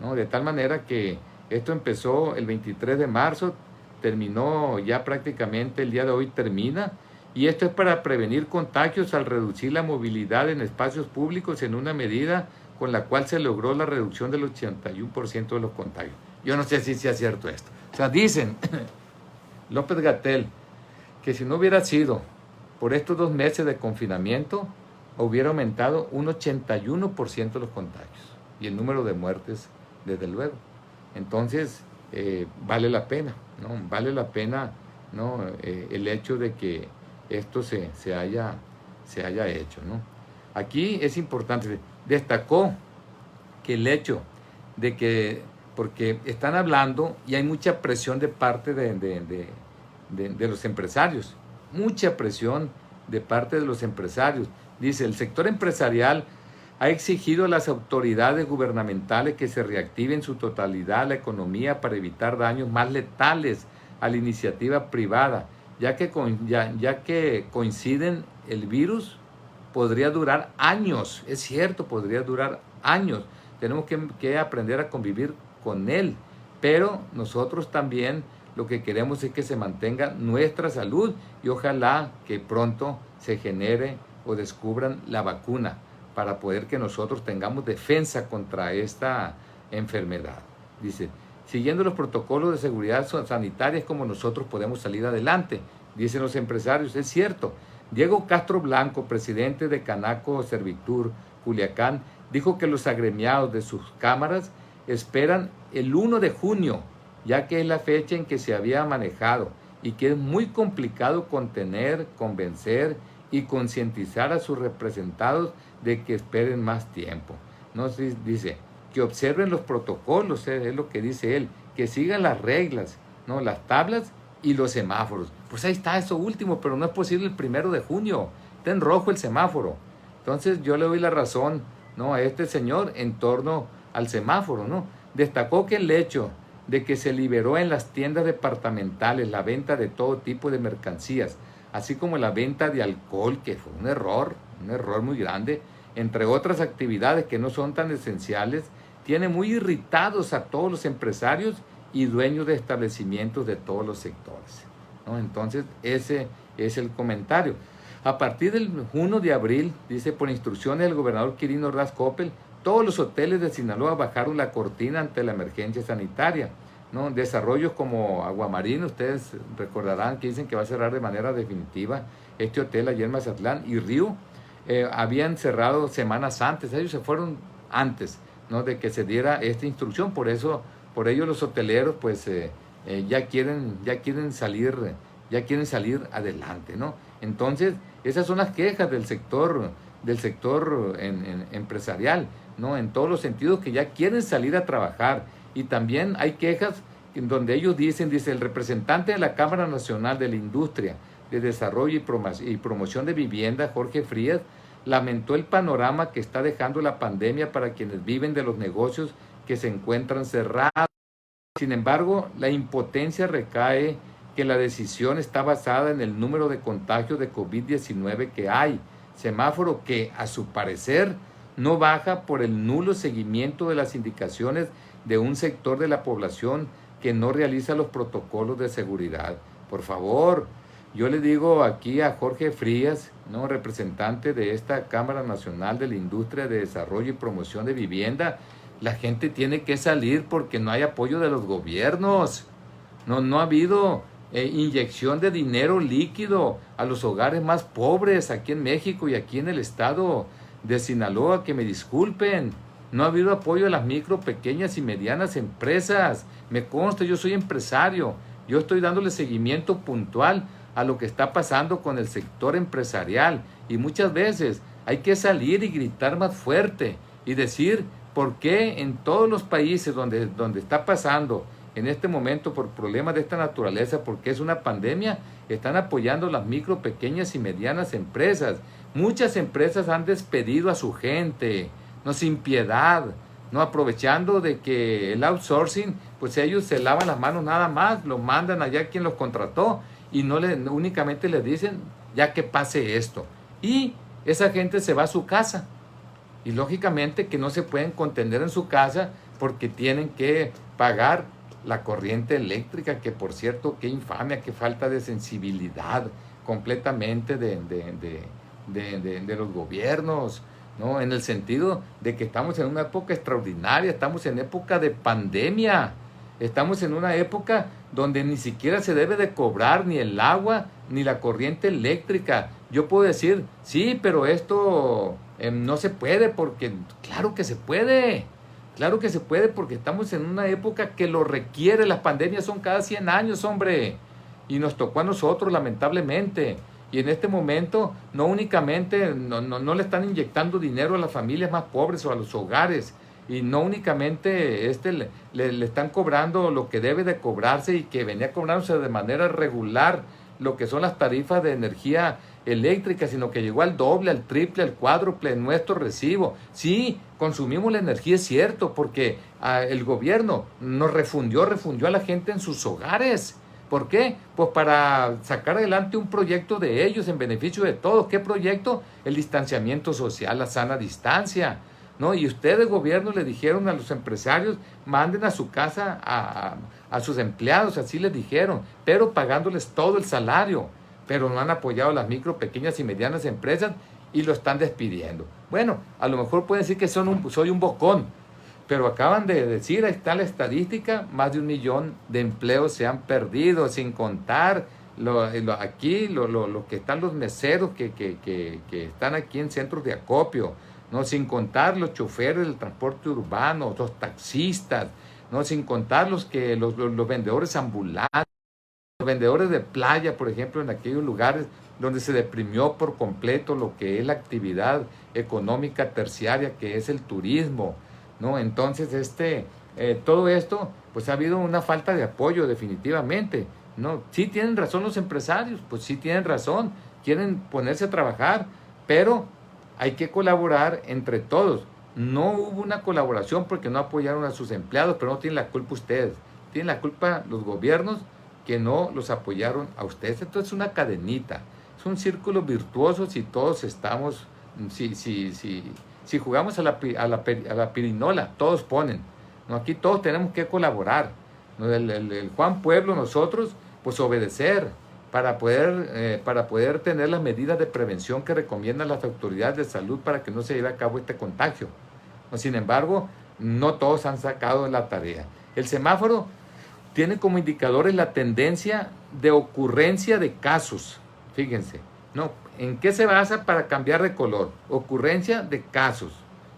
¿no? De tal manera que esto empezó el 23 de marzo, terminó ya prácticamente el día de hoy termina, y esto es para prevenir contagios al reducir la movilidad en espacios públicos en una medida con la cual se logró la reducción del 81% de los contagios. Yo no sé si sea cierto esto. O sea, dicen López-Gatell que si no hubiera sido por estos 2 meses de confinamiento, hubiera aumentado un 81% los contagios y el número de muertes, desde luego. Entonces, vale la pena, ¿no? Vale la pena, ¿no? El hecho de que esto se haya hecho, ¿no? Aquí es importante, destacó que el hecho de que, porque están hablando y hay mucha presión de parte de los empresarios, mucha presión de parte de los empresarios. Dice, el sector empresarial ha exigido a las autoridades gubernamentales que se reactive en su totalidad la economía para evitar daños más letales a la iniciativa privada, ya que coinciden el virus, podría durar años. Es cierto, podría durar años. Tenemos que aprender a convivir con él, pero nosotros también lo que queremos es que se mantenga nuestra salud y ojalá que pronto se genere o descubran la vacuna para poder que nosotros tengamos defensa contra esta enfermedad. Dice, siguiendo los protocolos de seguridad sanitaria es como nosotros podemos salir adelante, dicen los empresarios. Es cierto. Diego Castro Blanco, presidente de Canaco Servitur Culiacán, dijo que los agremiados de sus cámaras esperan el 1 de junio, ya que es la fecha en que se había manejado y que es muy complicado contener, convencer y concientizar a sus representados de que esperen más tiempo. No, dice que observen los protocolos, es lo que dice él, que sigan las reglas, ¿no? Las tablas y los semáforos. Pues ahí está eso último, pero no es posible el 1 de junio. Está en rojo el semáforo. Entonces yo le doy la razón, ¿no? A este señor en torno al semáforo, ¿no? Destacó que el hecho de que se liberó en las tiendas departamentales la venta de todo tipo de mercancías, así como la venta de alcohol, que fue un error muy grande, entre otras actividades que no son tan esenciales, tiene muy irritados a todos los empresarios y dueños de establecimientos de todos los sectores, ¿no? Entonces, ese es el comentario. A partir del 1 de abril, dice, por instrucciones del gobernador Quirino Ordaz Coppel, todos los hoteles de Sinaloa bajaron la cortina ante la emergencia sanitaria, ¿no? Desarrollos como Aguamarina, ustedes recordarán que dicen que va a cerrar de manera definitiva este hotel allá en Mazatlán, y Río, habían cerrado semanas antes, ellos se fueron antes, ¿no?, de que se diera esta instrucción. Por ello los hoteleros pues ya quieren salir adelante, ¿no? Entonces, esas son las quejas del sector empresarial, ¿no? En todos los sentidos, que ya quieren salir a trabajar. Y también hay quejas en donde ellos dice el representante de la Cámara Nacional de la Industria de Desarrollo y Promoción de Vivienda, Jorge Frías, lamentó el panorama que está dejando la pandemia para quienes viven de los negocios que se encuentran cerrados. Sin embargo, la impotencia recae que la decisión está basada en el número de contagios de COVID-19 que hay, semáforo que, a su parecer, no baja por el nulo seguimiento de las indicaciones de un sector de la población que no realiza los protocolos de seguridad. Por favor, yo le digo aquí a Jorge Frías, ¿no?, representante de esta Cámara Nacional de la Industria de Desarrollo y Promoción de Vivienda, la gente tiene que salir porque no hay apoyo de los gobiernos. No ha habido inyección de dinero líquido a los hogares más pobres aquí en México y aquí en el estado de Sinaloa, que me disculpen. No ha habido apoyo a las micro, pequeñas y medianas empresas. Me consta, yo soy empresario. Yo estoy dándole seguimiento puntual a lo que está pasando con el sector empresarial. Y muchas veces hay que salir y gritar más fuerte y decir por qué en todos los países donde está pasando en este momento por problemas de esta naturaleza, porque es una pandemia, están apoyando las micro, pequeñas y medianas empresas. Muchas empresas han despedido a su gente, no, sin piedad, no, aprovechando de que el outsourcing, pues ellos se lavan las manos nada más, lo mandan allá quien los contrató y únicamente les dicen ya que pase esto. Y esa gente se va a su casa. Y lógicamente que no se pueden contener en su casa porque tienen que pagar la corriente eléctrica, que por cierto, qué infamia, qué falta de sensibilidad completamente de los gobiernos, ¿no? En el sentido de que estamos en una época extraordinaria, estamos en época de pandemia, estamos en una época donde ni siquiera se debe de cobrar ni el agua ni la corriente eléctrica. Yo puedo decir, sí, pero esto no se puede, porque claro que se puede. Claro que se puede, porque estamos en una época que lo requiere. Las pandemias son cada 100 años, hombre. Y nos tocó a nosotros, lamentablemente. Y en este momento no únicamente no le están inyectando dinero a las familias más pobres o a los hogares. Y no únicamente le están cobrando lo que debe de cobrarse y que venía cobrándose de manera regular, lo que son las tarifas de energía eléctrica, sino que llegó al doble, al triple, al cuádruple en nuestro recibo. Sí, consumimos la energía, es cierto, porque el gobierno nos refundió a la gente en sus hogares. ¿Por qué? Pues para sacar adelante un proyecto de ellos en beneficio de todos. ¿Qué proyecto? El distanciamiento social, la sana distancia, ¿no? Y ustedes, gobierno, le dijeron a los empresarios, manden a su casa a sus empleados, así les dijeron, pero pagándoles todo el salario. Pero no han apoyado a las micro, pequeñas y medianas empresas y lo están despidiendo. Bueno, a lo mejor pueden decir que soy un bocón, pero acaban de decir, ahí está la estadística, más de 1 millón de empleos se han perdido, sin contar aquí lo que están los meseros que están aquí en centros de acopio, ¿no? Sin contar los choferes del transporte urbano, los taxistas, ¿no? Sin contar los vendedores ambulantes, los vendedores de playa, por ejemplo, en aquellos lugares donde se deprimió por completo lo que es la actividad económica terciaria, que es el turismo, ¿no? Entonces, todo esto, pues ha habido una falta de apoyo definitivamente, ¿no? Sí tienen razón los empresarios, pues sí tienen razón, quieren ponerse a trabajar, pero hay que colaborar entre todos. no hubo una colaboración porque no apoyaron a sus empleados, pero no tienen la culpa ustedes. Tienen la culpa los gobiernos que no los apoyaron a ustedes. Entonces es una cadenita, es un círculo virtuoso si todos estamos, si jugamos a la pirinola, todos ponen. ¿No? Aquí todos tenemos que colaborar. ¿No? El Juan Pueblo, nosotros, pues obedecer para poder tener las medidas de prevención que recomiendan las autoridades de salud para que no se lleve a cabo este contagio. ¿No? Sin embargo, no todos han sacado la tarea. El semáforo tiene como indicadores la tendencia de ocurrencia de casos. Fíjense, ¿no? ¿En qué se basa para cambiar de color? Ocurrencia de casos,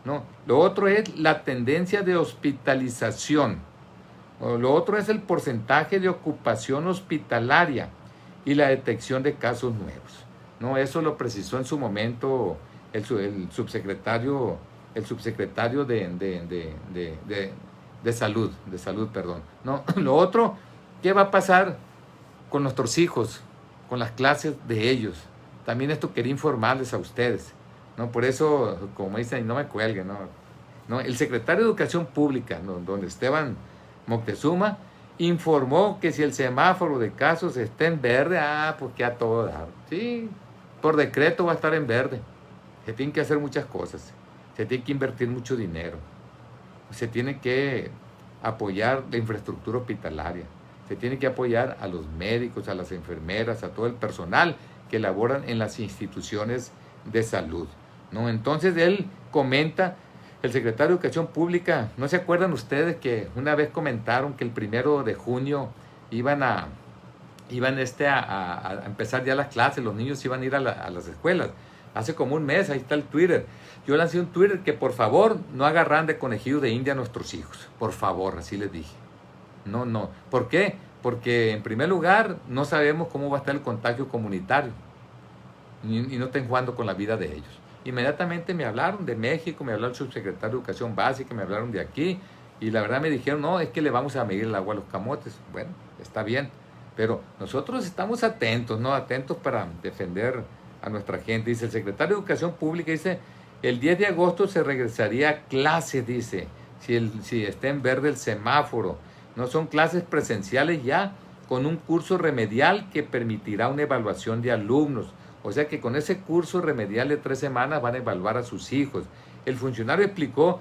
¿no? Lo otro es la tendencia de hospitalización. Lo otro es el porcentaje de ocupación hospitalaria y la detección de casos nuevos, ¿no? Eso lo precisó en su momento el subsecretario de salud, perdón. ¿No? Lo otro, ¿qué va a pasar con nuestros hijos, con las clases de ellos? También esto quería informarles a ustedes, ¿no? Por eso, como dicen, no me cuelguen, ¿no? El secretario de Educación Pública, ¿no? Donde Esteban Moctezuma, informó que si el semáforo de casos está en verde, pues que a todo dar. Sí, por decreto va a estar en verde. Se tienen que hacer muchas cosas, se tiene que invertir mucho dinero, se tiene que apoyar la infraestructura hospitalaria, se tiene que apoyar a los médicos, a las enfermeras, a todo el personal que laboran en las instituciones de salud, ¿no? Entonces él comenta, el secretario de Educación Pública, ¿no se acuerdan ustedes que una vez comentaron que el 1 de junio iban a empezar ya las clases, los niños iban a ir a las escuelas? Hace como un mes, ahí está el Twitter. Yo lancé un Twitter que por favor no agarran de conejillo de India a nuestros hijos. Por favor, así les dije. No. ¿Por qué? Porque en primer lugar no sabemos cómo va a estar el contagio comunitario. Y no estén jugando con la vida de ellos. Inmediatamente me hablaron de México, me hablaron el subsecretario de Educación Básica, me hablaron de aquí. Y la verdad me dijeron, no, es que le vamos a medir el agua a los camotes. Bueno, está bien. Pero nosotros estamos atentos, ¿no? Atentos para defender a nuestra gente. Dice el secretario de Educación Pública, dice, el 10 de agosto se regresaría a clases, dice, si está en verde el semáforo. No son clases presenciales ya, con un curso remedial que permitirá una evaluación de alumnos. O sea que con ese curso remedial de 3 semanas van a evaluar a sus hijos. El funcionario explicó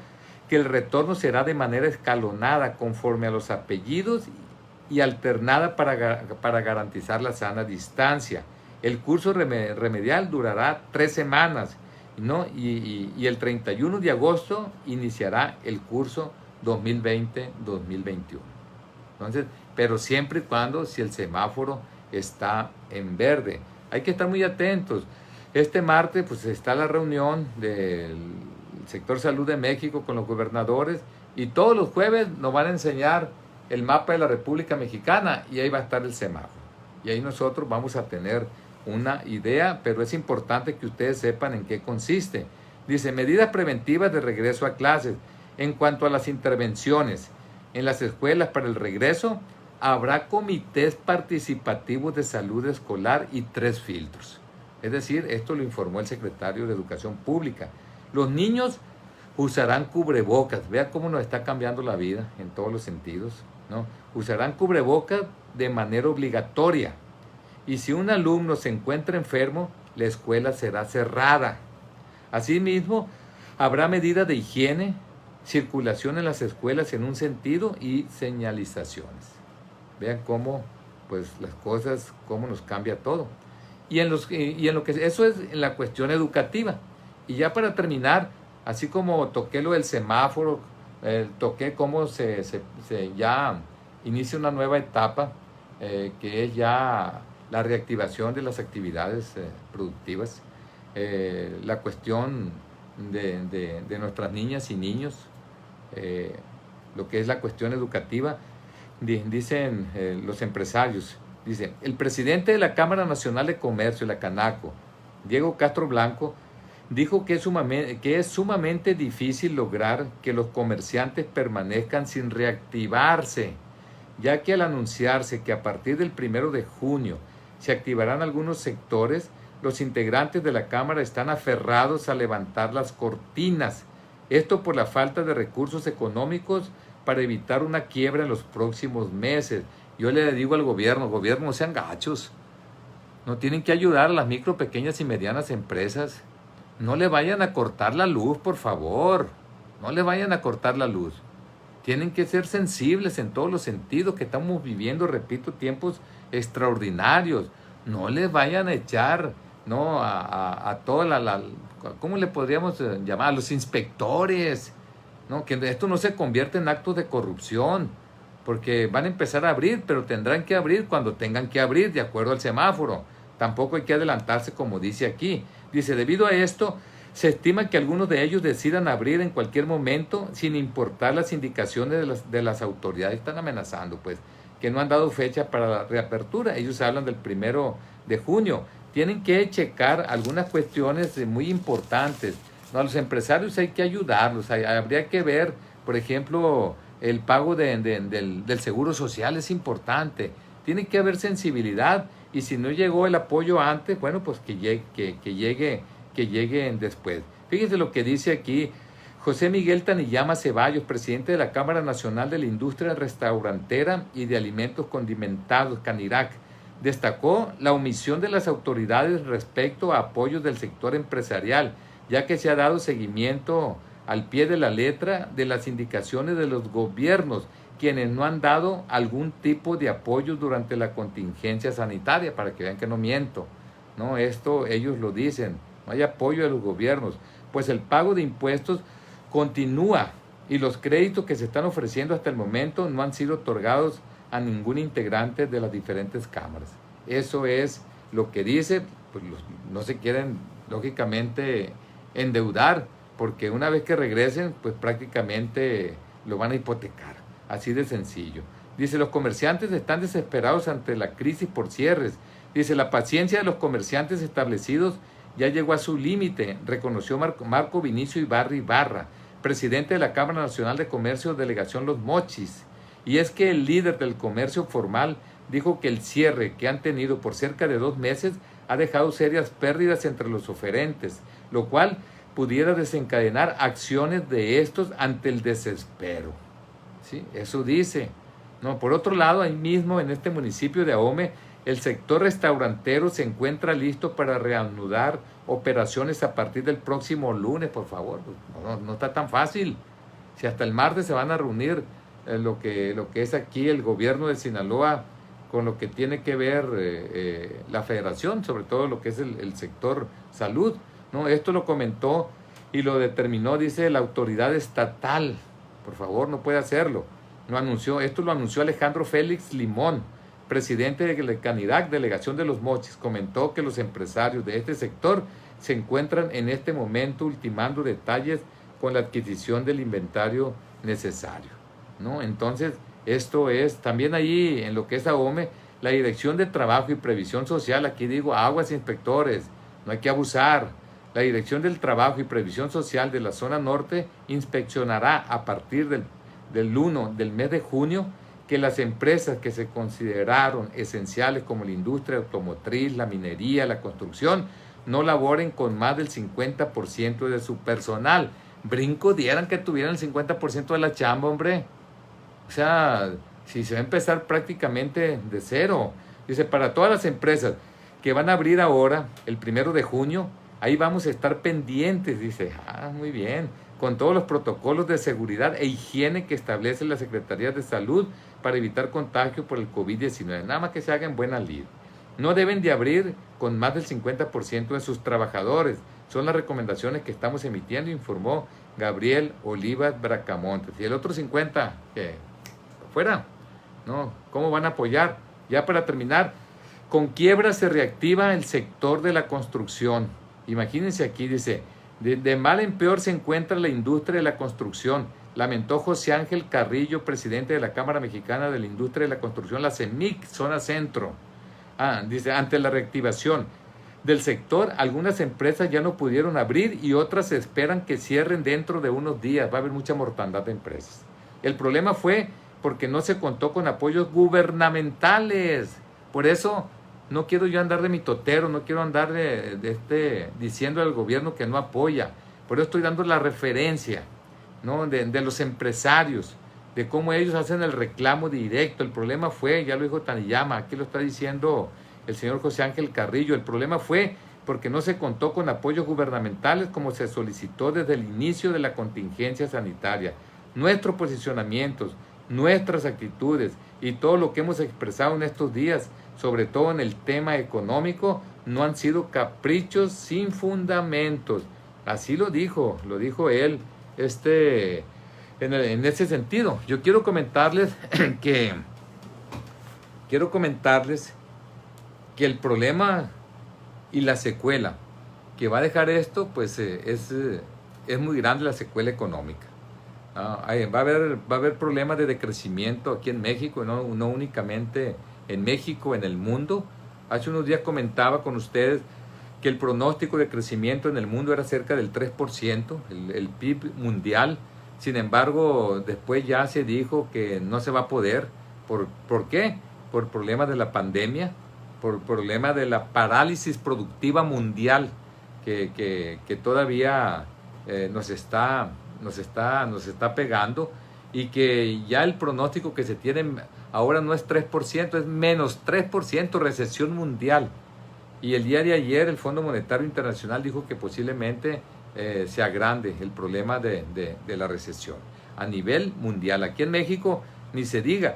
que el retorno será de manera escalonada, conforme a los apellidos y alternada para garantizar la sana distancia. El curso remedial durará 3 semanas, ¿no? Y el 31 de agosto iniciará el curso 2020-2021. Entonces, pero siempre y cuando si el semáforo está en verde. Hay que estar muy atentos. Este martes pues está la reunión del sector salud de México con los gobernadores y todos los jueves nos van a enseñar el mapa de la República Mexicana y ahí va a estar el semáforo. Y ahí nosotros vamos a tener una idea, pero es importante que ustedes sepan en qué consiste. Dice, medidas preventivas de regreso a clases. En cuanto a las intervenciones en las escuelas para el regreso, habrá comités participativos de salud escolar y 3 filtros. Es decir, esto lo informó el secretario de Educación Pública. Los niños usarán cubrebocas. Vean cómo nos está cambiando la vida en todos los sentidos, ¿no? Usarán cubrebocas de manera obligatoria. Y si un alumno se encuentra enfermo, la escuela será cerrada. Asimismo, habrá medidas de higiene, circulación en las escuelas en un sentido y señalizaciones. Vean cómo, pues las cosas, cómo nos cambia todo. Y en lo que eso es en la cuestión educativa. Y ya para terminar, así como toqué lo del semáforo, toqué cómo se ya inicia una nueva etapa, que es ya la reactivación de las actividades productivas, la cuestión de nuestras niñas y niños, lo que es la cuestión educativa. Dicen los empresarios, dice, el presidente de la Cámara Nacional de Comercio, la Canaco, Diego Castro Blanco, dijo que es sumamente difícil lograr que los comerciantes permanezcan sin reactivarse, ya que al anunciarse que a partir del 1 de junio se activarán algunos sectores, los integrantes de la Cámara están aferrados a levantar las cortinas Esto por la falta de recursos económicos para evitar una quiebra en los próximos meses. Yo le digo al gobierno, no sean gachos, no tienen que ayudar a las micro, pequeñas y medianas empresas. No le vayan a cortar la luz, por favor, no le vayan a cortar la luz. Tienen que ser sensibles en todos los sentidos, que estamos viviendo, repito, tiempos extraordinarios. No le vayan a echar, ¿no?, a toda ¿cómo le podríamos llamar? A los inspectores, ¿no? Que esto no se convierta en actos de corrupción, porque van a empezar a abrir, pero tendrán que abrir cuando tengan que abrir, de acuerdo al semáforo. Tampoco hay que adelantarse, como dice aquí. Dice, debido a esto, se estima que algunos de ellos decidan abrir en cualquier momento, sin importar las indicaciones de las autoridades. Están amenazando, pues, que no han dado fecha para la reapertura. Ellos hablan del 1 de junio. Tienen que checar algunas cuestiones muy importantes. No, a los empresarios hay que ayudarlos. Habría que ver, por ejemplo, el pago del seguro social es importante. Tiene que haber sensibilidad, y si no llegó el apoyo antes, bueno, pues que lleguen después. Fíjense lo que dice aquí José Miguel Taniyama Ceballos, presidente de la Cámara Nacional de la Industria Restaurantera y de Alimentos Condimentados, CANIRAC. Destacó la omisión de las autoridades respecto a apoyos del sector empresarial, ya que se ha dado seguimiento al pie de la letra de las indicaciones de los gobiernos, quienes no han dado algún tipo de apoyo durante la contingencia sanitaria, para que vean que no miento, ¿no? Esto ellos lo dicen, no hay apoyo de los gobiernos, pues el pago de impuestos continúa y los créditos que se están ofreciendo hasta el momento no han sido otorgados a ningún integrante de las diferentes cámaras. Eso es lo que dice, pues no se quieren lógicamente endeudar, porque una vez que regresen, pues prácticamente lo van a hipotecar, así de sencillo. Dice, los comerciantes están desesperados ante la crisis por cierres. Dice, la paciencia de los comerciantes establecidos ya llegó a su límite, reconoció Marco Vinicio Ibarra, presidente de la Cámara Nacional de Comercio, Delegación Los Mochis. Y es que el líder del comercio formal dijo que el cierre que han tenido por cerca de 2 meses ha dejado serias pérdidas entre los oferentes, lo cual pudiera desencadenar acciones de estos ante el desespero. ¿Sí? Eso dice. No, por otro lado, ahí mismo en este municipio de Ahome, el sector restaurantero se encuentra listo para reanudar operaciones a partir del próximo lunes, por favor. No está tan fácil. Si hasta el martes se van a reunir lo que es aquí el gobierno de Sinaloa con lo que tiene que ver la federación, sobre todo lo que es el sector salud, ¿no? Esto lo comentó y lo determinó, dice, la autoridad estatal. Por favor, no puede hacerlo. Esto lo anunció Alejandro Félix Limón, presidente de CANIRAC, Delegación de Los Mochis. Comentó que los empresarios de este sector se encuentran en este momento ultimando detalles con la adquisición del inventario necesario, ¿no? Entonces, esto es también allí en lo que es Ahome, la Dirección de Trabajo y Previsión Social. Aquí digo, aguas inspectores, no hay que abusar. La Dirección del Trabajo y Previsión Social de la zona norte inspeccionará a partir del 1 del mes de junio que las empresas que se consideraron esenciales, como la industria automotriz, la minería, la construcción, no laboren con más del 50% de su personal. Brinco dieran que tuvieran el 50% de la chamba, hombre. O sea, si se va a empezar prácticamente de cero. Dice, para todas las empresas que van a abrir ahora, el 1 de junio, ahí vamos a estar pendientes, dice. Muy bien. Con todos los protocolos de seguridad e higiene que establece la Secretaría de Salud para evitar contagio por el COVID-19. Nada más que se haga en buena lid. No deben de abrir con más del 50% de sus trabajadores. Son las recomendaciones que estamos emitiendo, informó Gabriel Olivas Bracamontes. Y el otro 50%, ¿qué? ¿Fuera? ¿No? ¿Cómo van a apoyar? Ya para terminar, con quiebra se reactiva el sector de la construcción. Imagínense aquí, dice, de mal en peor se encuentra la industria de la construcción, lamentó José Ángel Carrillo, presidente de la Cámara Mexicana de la Industria de la Construcción, la CEMIC, zona centro. Dice, ante la reactivación del sector, algunas empresas ya no pudieron abrir y otras esperan que cierren dentro de unos días. Va a haber mucha mortandad de empresas. El problema fue porque no se contó con apoyos gubernamentales. Por eso no quiero yo andar de mitotero, no quiero andar diciendo al gobierno que no apoya. Por eso estoy dando la referencia. ¿no? De los empresarios, de cómo ellos hacen el reclamo directo. El problema fue, ya lo dijo Taniyama, aquí lo está diciendo el señor José Ángel Carrillo, el problema fue porque no se contó con apoyos gubernamentales como se solicitó desde el inicio de la contingencia sanitaria. Nuestros posicionamientos, nuestras actitudes y todo lo que hemos expresado en estos días, sobre todo en el tema económico, no han sido caprichos sin fundamentos. Así lo dijo él, en ese sentido. Yo quiero comentarles que el problema y la secuela que va a dejar esto, pues es muy grande, la secuela económica. Va a haber problemas de decrecimiento aquí en México, no únicamente en México, en el mundo. Hace unos días comentaba con ustedes que el pronóstico de crecimiento en el mundo era cerca del 3%, el PIB mundial. Sin embargo, después ya se dijo que no se va a poder. ¿Por qué? Por problemas de la pandemia, por problemas de la parálisis productiva mundial que todavía nos está pegando, y que ya el pronóstico que se tiene ahora no es 3%, es menos 3% recesión mundial. Y el día de ayer el Fondo Monetario Internacional dijo que posiblemente se agrande el problema de la recesión a nivel mundial. Aquí en México ni se diga.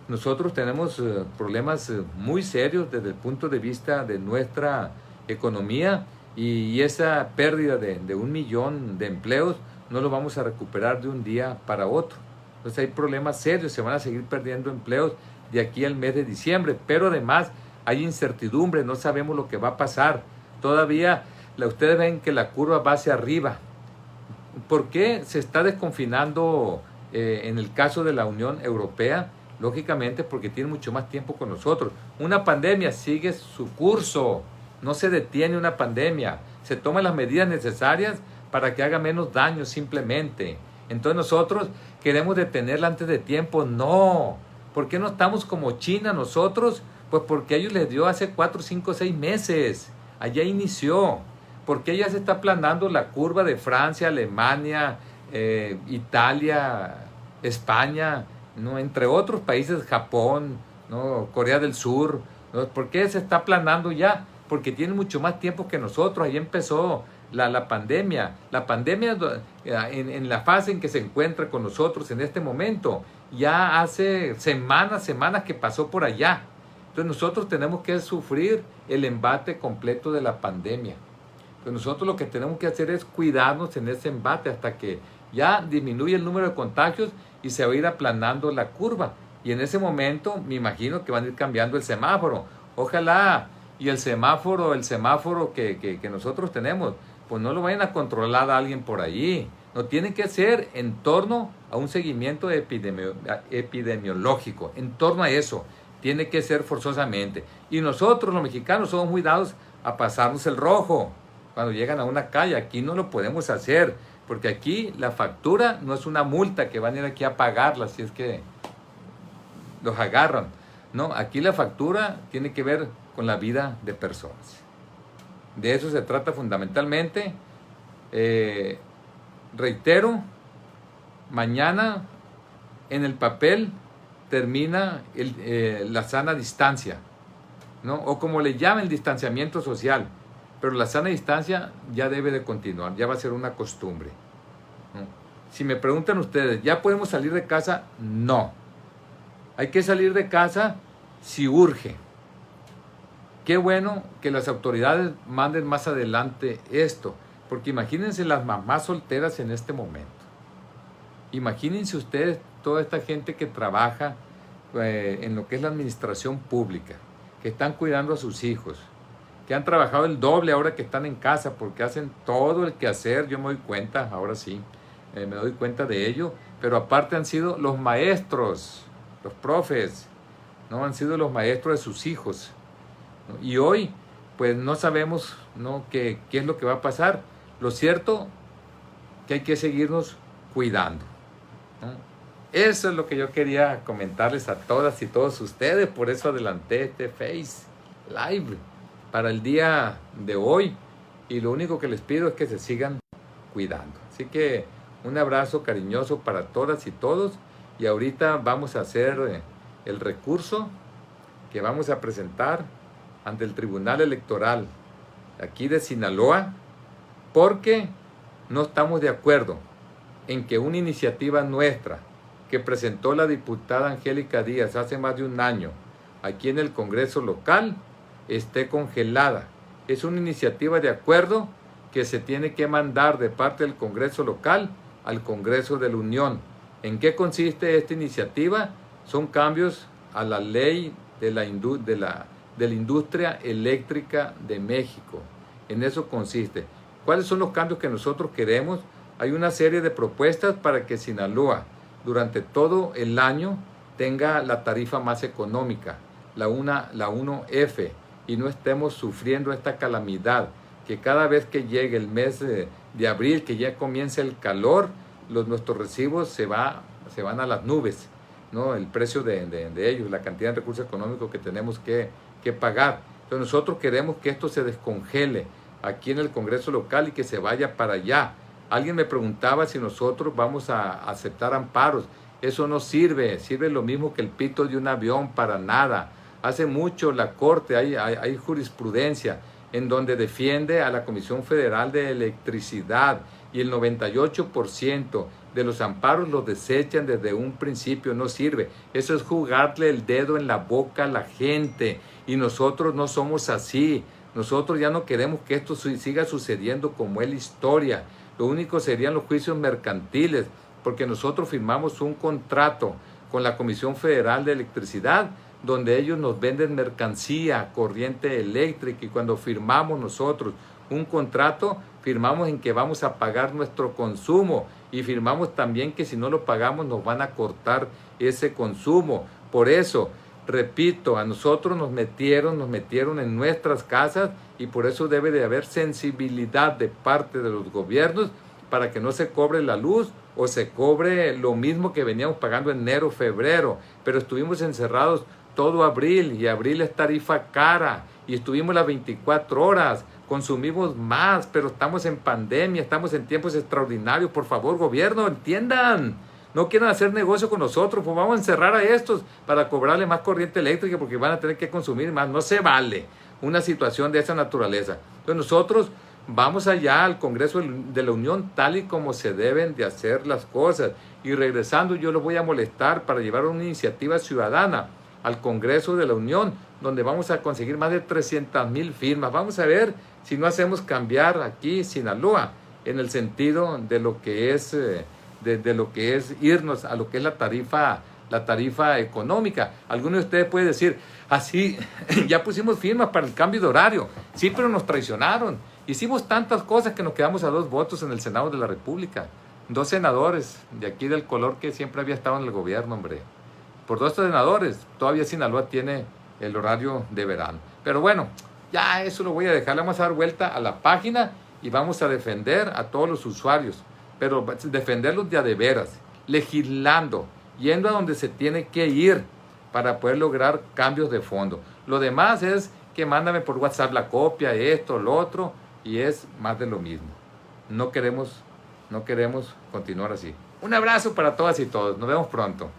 Nosotros tenemos problemas muy serios desde el punto de vista de nuestra economía, y esa pérdida de 1 millón de empleos no lo vamos a recuperar de un día para otro. Entonces hay problemas serios, se van a seguir perdiendo empleos de aquí al mes de diciembre, pero además hay incertidumbre, no sabemos lo que va a pasar. Todavía ustedes ven que la curva va hacia arriba. ¿Por qué se está desconfinando en el caso de la Unión Europea? Lógicamente porque tiene mucho más tiempo con nosotros. Una pandemia sigue su curso, no se detiene una pandemia, se toman las medidas necesarias para que haga menos daño simplemente. Entonces nosotros queremos detenerla antes de tiempo. No. ¿Por qué no estamos como China nosotros? Pues porque a ellos les dio hace 4, 5, 6 meses. Allá inició. Porque ya se está aplanando la curva de Francia, Alemania, Italia, España, ¿no? Entre otros países, Japón, ¿no? Corea del Sur, ¿no? ¿Por qué se está aplanando ya? Porque tienen mucho más tiempo que nosotros. Ahí empezó la pandemia. La pandemia en la fase en que se encuentra con nosotros en este momento, ya hace semanas que pasó por allá. Entonces nosotros tenemos que sufrir el embate completo de la pandemia. Entonces nosotros lo que tenemos que hacer es cuidarnos en ese embate hasta que ya disminuye el número de contagios y se va a ir aplanando la curva. Y en ese momento me imagino que van a ir cambiando el semáforo. Ojalá y el semáforo que nosotros tenemos, pues no lo vayan a controlar a alguien por allí. No tiene que ser en torno a un seguimiento epidemiológico, en torno a eso. Tiene que ser forzosamente. Y nosotros los mexicanos somos muy dados a pasarnos el rojo cuando llegan a una calle. Aquí no lo podemos hacer, porque aquí la factura no es una multa que van a ir aquí a pagarla si es que los agarran. No, aquí la factura tiene que ver con la vida de personas. De eso se trata fundamentalmente. Reitero, mañana en el papel termina la sana distancia, ¿no? O como le llaman, el distanciamiento social. Pero la sana distancia ya debe de continuar, ya va a ser una costumbre, ¿no? Si me preguntan ustedes, ¿ya podemos salir de casa? No. Hay que salir de casa si urge. Qué bueno que las autoridades manden más adelante esto, porque imagínense las mamás solteras en este momento. Imagínense ustedes toda esta gente que trabaja en lo que es la administración pública, que están cuidando a sus hijos, que han trabajado el doble ahora que están en casa, porque hacen todo el quehacer. Yo me doy cuenta, ahora sí, me doy cuenta de ello, pero aparte han sido los maestros, los profes, ¿no? Han sido los maestros de sus hijos, ¿no? Y hoy, pues no sabemos, ¿no? qué es lo que va a pasar. Lo cierto que hay que seguirnos cuidando, ¿no? Eso es lo que yo quería comentarles a todas y todos ustedes. Por eso adelanté este Face Live para el día de hoy. Y lo único que les pido es que se sigan cuidando. Así que Un abrazo cariñoso para todas y todos. Y ahorita vamos a hacer el recurso que vamos a presentar ante el Tribunal Electoral aquí de Sinaloa, porque no estamos de acuerdo en que una iniciativa nuestra que presentó la diputada Angélica Díaz hace más de un año aquí en el Congreso local esté congelada. Es una iniciativa de acuerdo que se tiene que mandar de parte del Congreso local al Congreso de la Unión. ¿En qué consiste esta iniciativa? Son cambios a la ley de la industria eléctrica de México. En eso consiste. ¿Cuáles son los cambios que nosotros queremos? Hay una serie de propuestas para que Sinaloa durante todo el año tenga la tarifa más económica, la 1F, y no estemos sufriendo esta calamidad, que cada vez que llegue el mes de abril, que ya comience el calor, nuestros recibos se van a las nubes, ¿no? El precio de ellos, la cantidad de recursos económicos que tenemos que pagar. Entonces nosotros queremos que esto se descongele aquí en el Congreso local y que se vaya para allá. Alguien me preguntaba si nosotros vamos a aceptar amparos. Eso no sirve, sirve lo mismo que el pito de un avión, para nada. Hace mucho la Corte, hay jurisprudencia en donde defiende a la Comisión Federal de Electricidad, y el 98% de los amparos los desechan desde un principio, no sirve. Eso es jugarle el dedo en la boca a la gente, y nosotros no somos así. Nosotros ya no queremos que esto siga sucediendo como es la historia. Lo único serían los juicios mercantiles, porque nosotros firmamos un contrato con la Comisión Federal de Electricidad, donde ellos nos venden mercancía, corriente eléctrica, y cuando firmamos nosotros un contrato, firmamos en que vamos a pagar nuestro consumo, y firmamos también que si no lo pagamos nos van a cortar ese consumo. Por eso, repito, a nosotros nos metieron en nuestras casas, y por eso debe de haber sensibilidad de parte de los gobiernos para que no se cobre la luz o se cobre lo mismo que veníamos pagando en enero, febrero, pero estuvimos encerrados todo abril, y abril es tarifa cara, y estuvimos las 24 horas, consumimos más, pero estamos en pandemia, estamos en tiempos extraordinarios. Por favor, gobierno, entiendan, no quieran hacer negocio con nosotros, pues vamos a encerrar a estos para cobrarle más corriente eléctrica, porque van a tener que consumir más. No se vale una situación de esa naturaleza. Entonces nosotros vamos allá al Congreso de la Unión, tal y como se deben de hacer las cosas, y regresando yo los voy a molestar para llevar una iniciativa ciudadana al Congreso de la Unión, donde vamos a conseguir más de 300,000 firmas. Vamos a ver si no hacemos cambiar aquí Sinaloa en el sentido de lo que es irnos a lo que es la tarifa económica. Algunos de ustedes pueden decir, así ya pusimos firmas para el cambio de horario. Sí, pero nos traicionaron. Hicimos tantas cosas que nos quedamos a 2 votos en el Senado de la República. 2 senadores de aquí del color que siempre había estado en el gobierno, hombre. Por 2 senadores, todavía Sinaloa tiene el horario de verano. Pero bueno, ya eso lo voy a dejar. Le vamos a dar vuelta a la página y vamos a defender a todos los usuarios. Pero defenderlos de veras, legislando, yendo a donde se tiene que ir para poder lograr cambios de fondo. Lo demás es que mándame por WhatsApp la copia, esto, lo otro, y es más de lo mismo. No queremos continuar así. Un abrazo para todas y todos. Nos vemos pronto.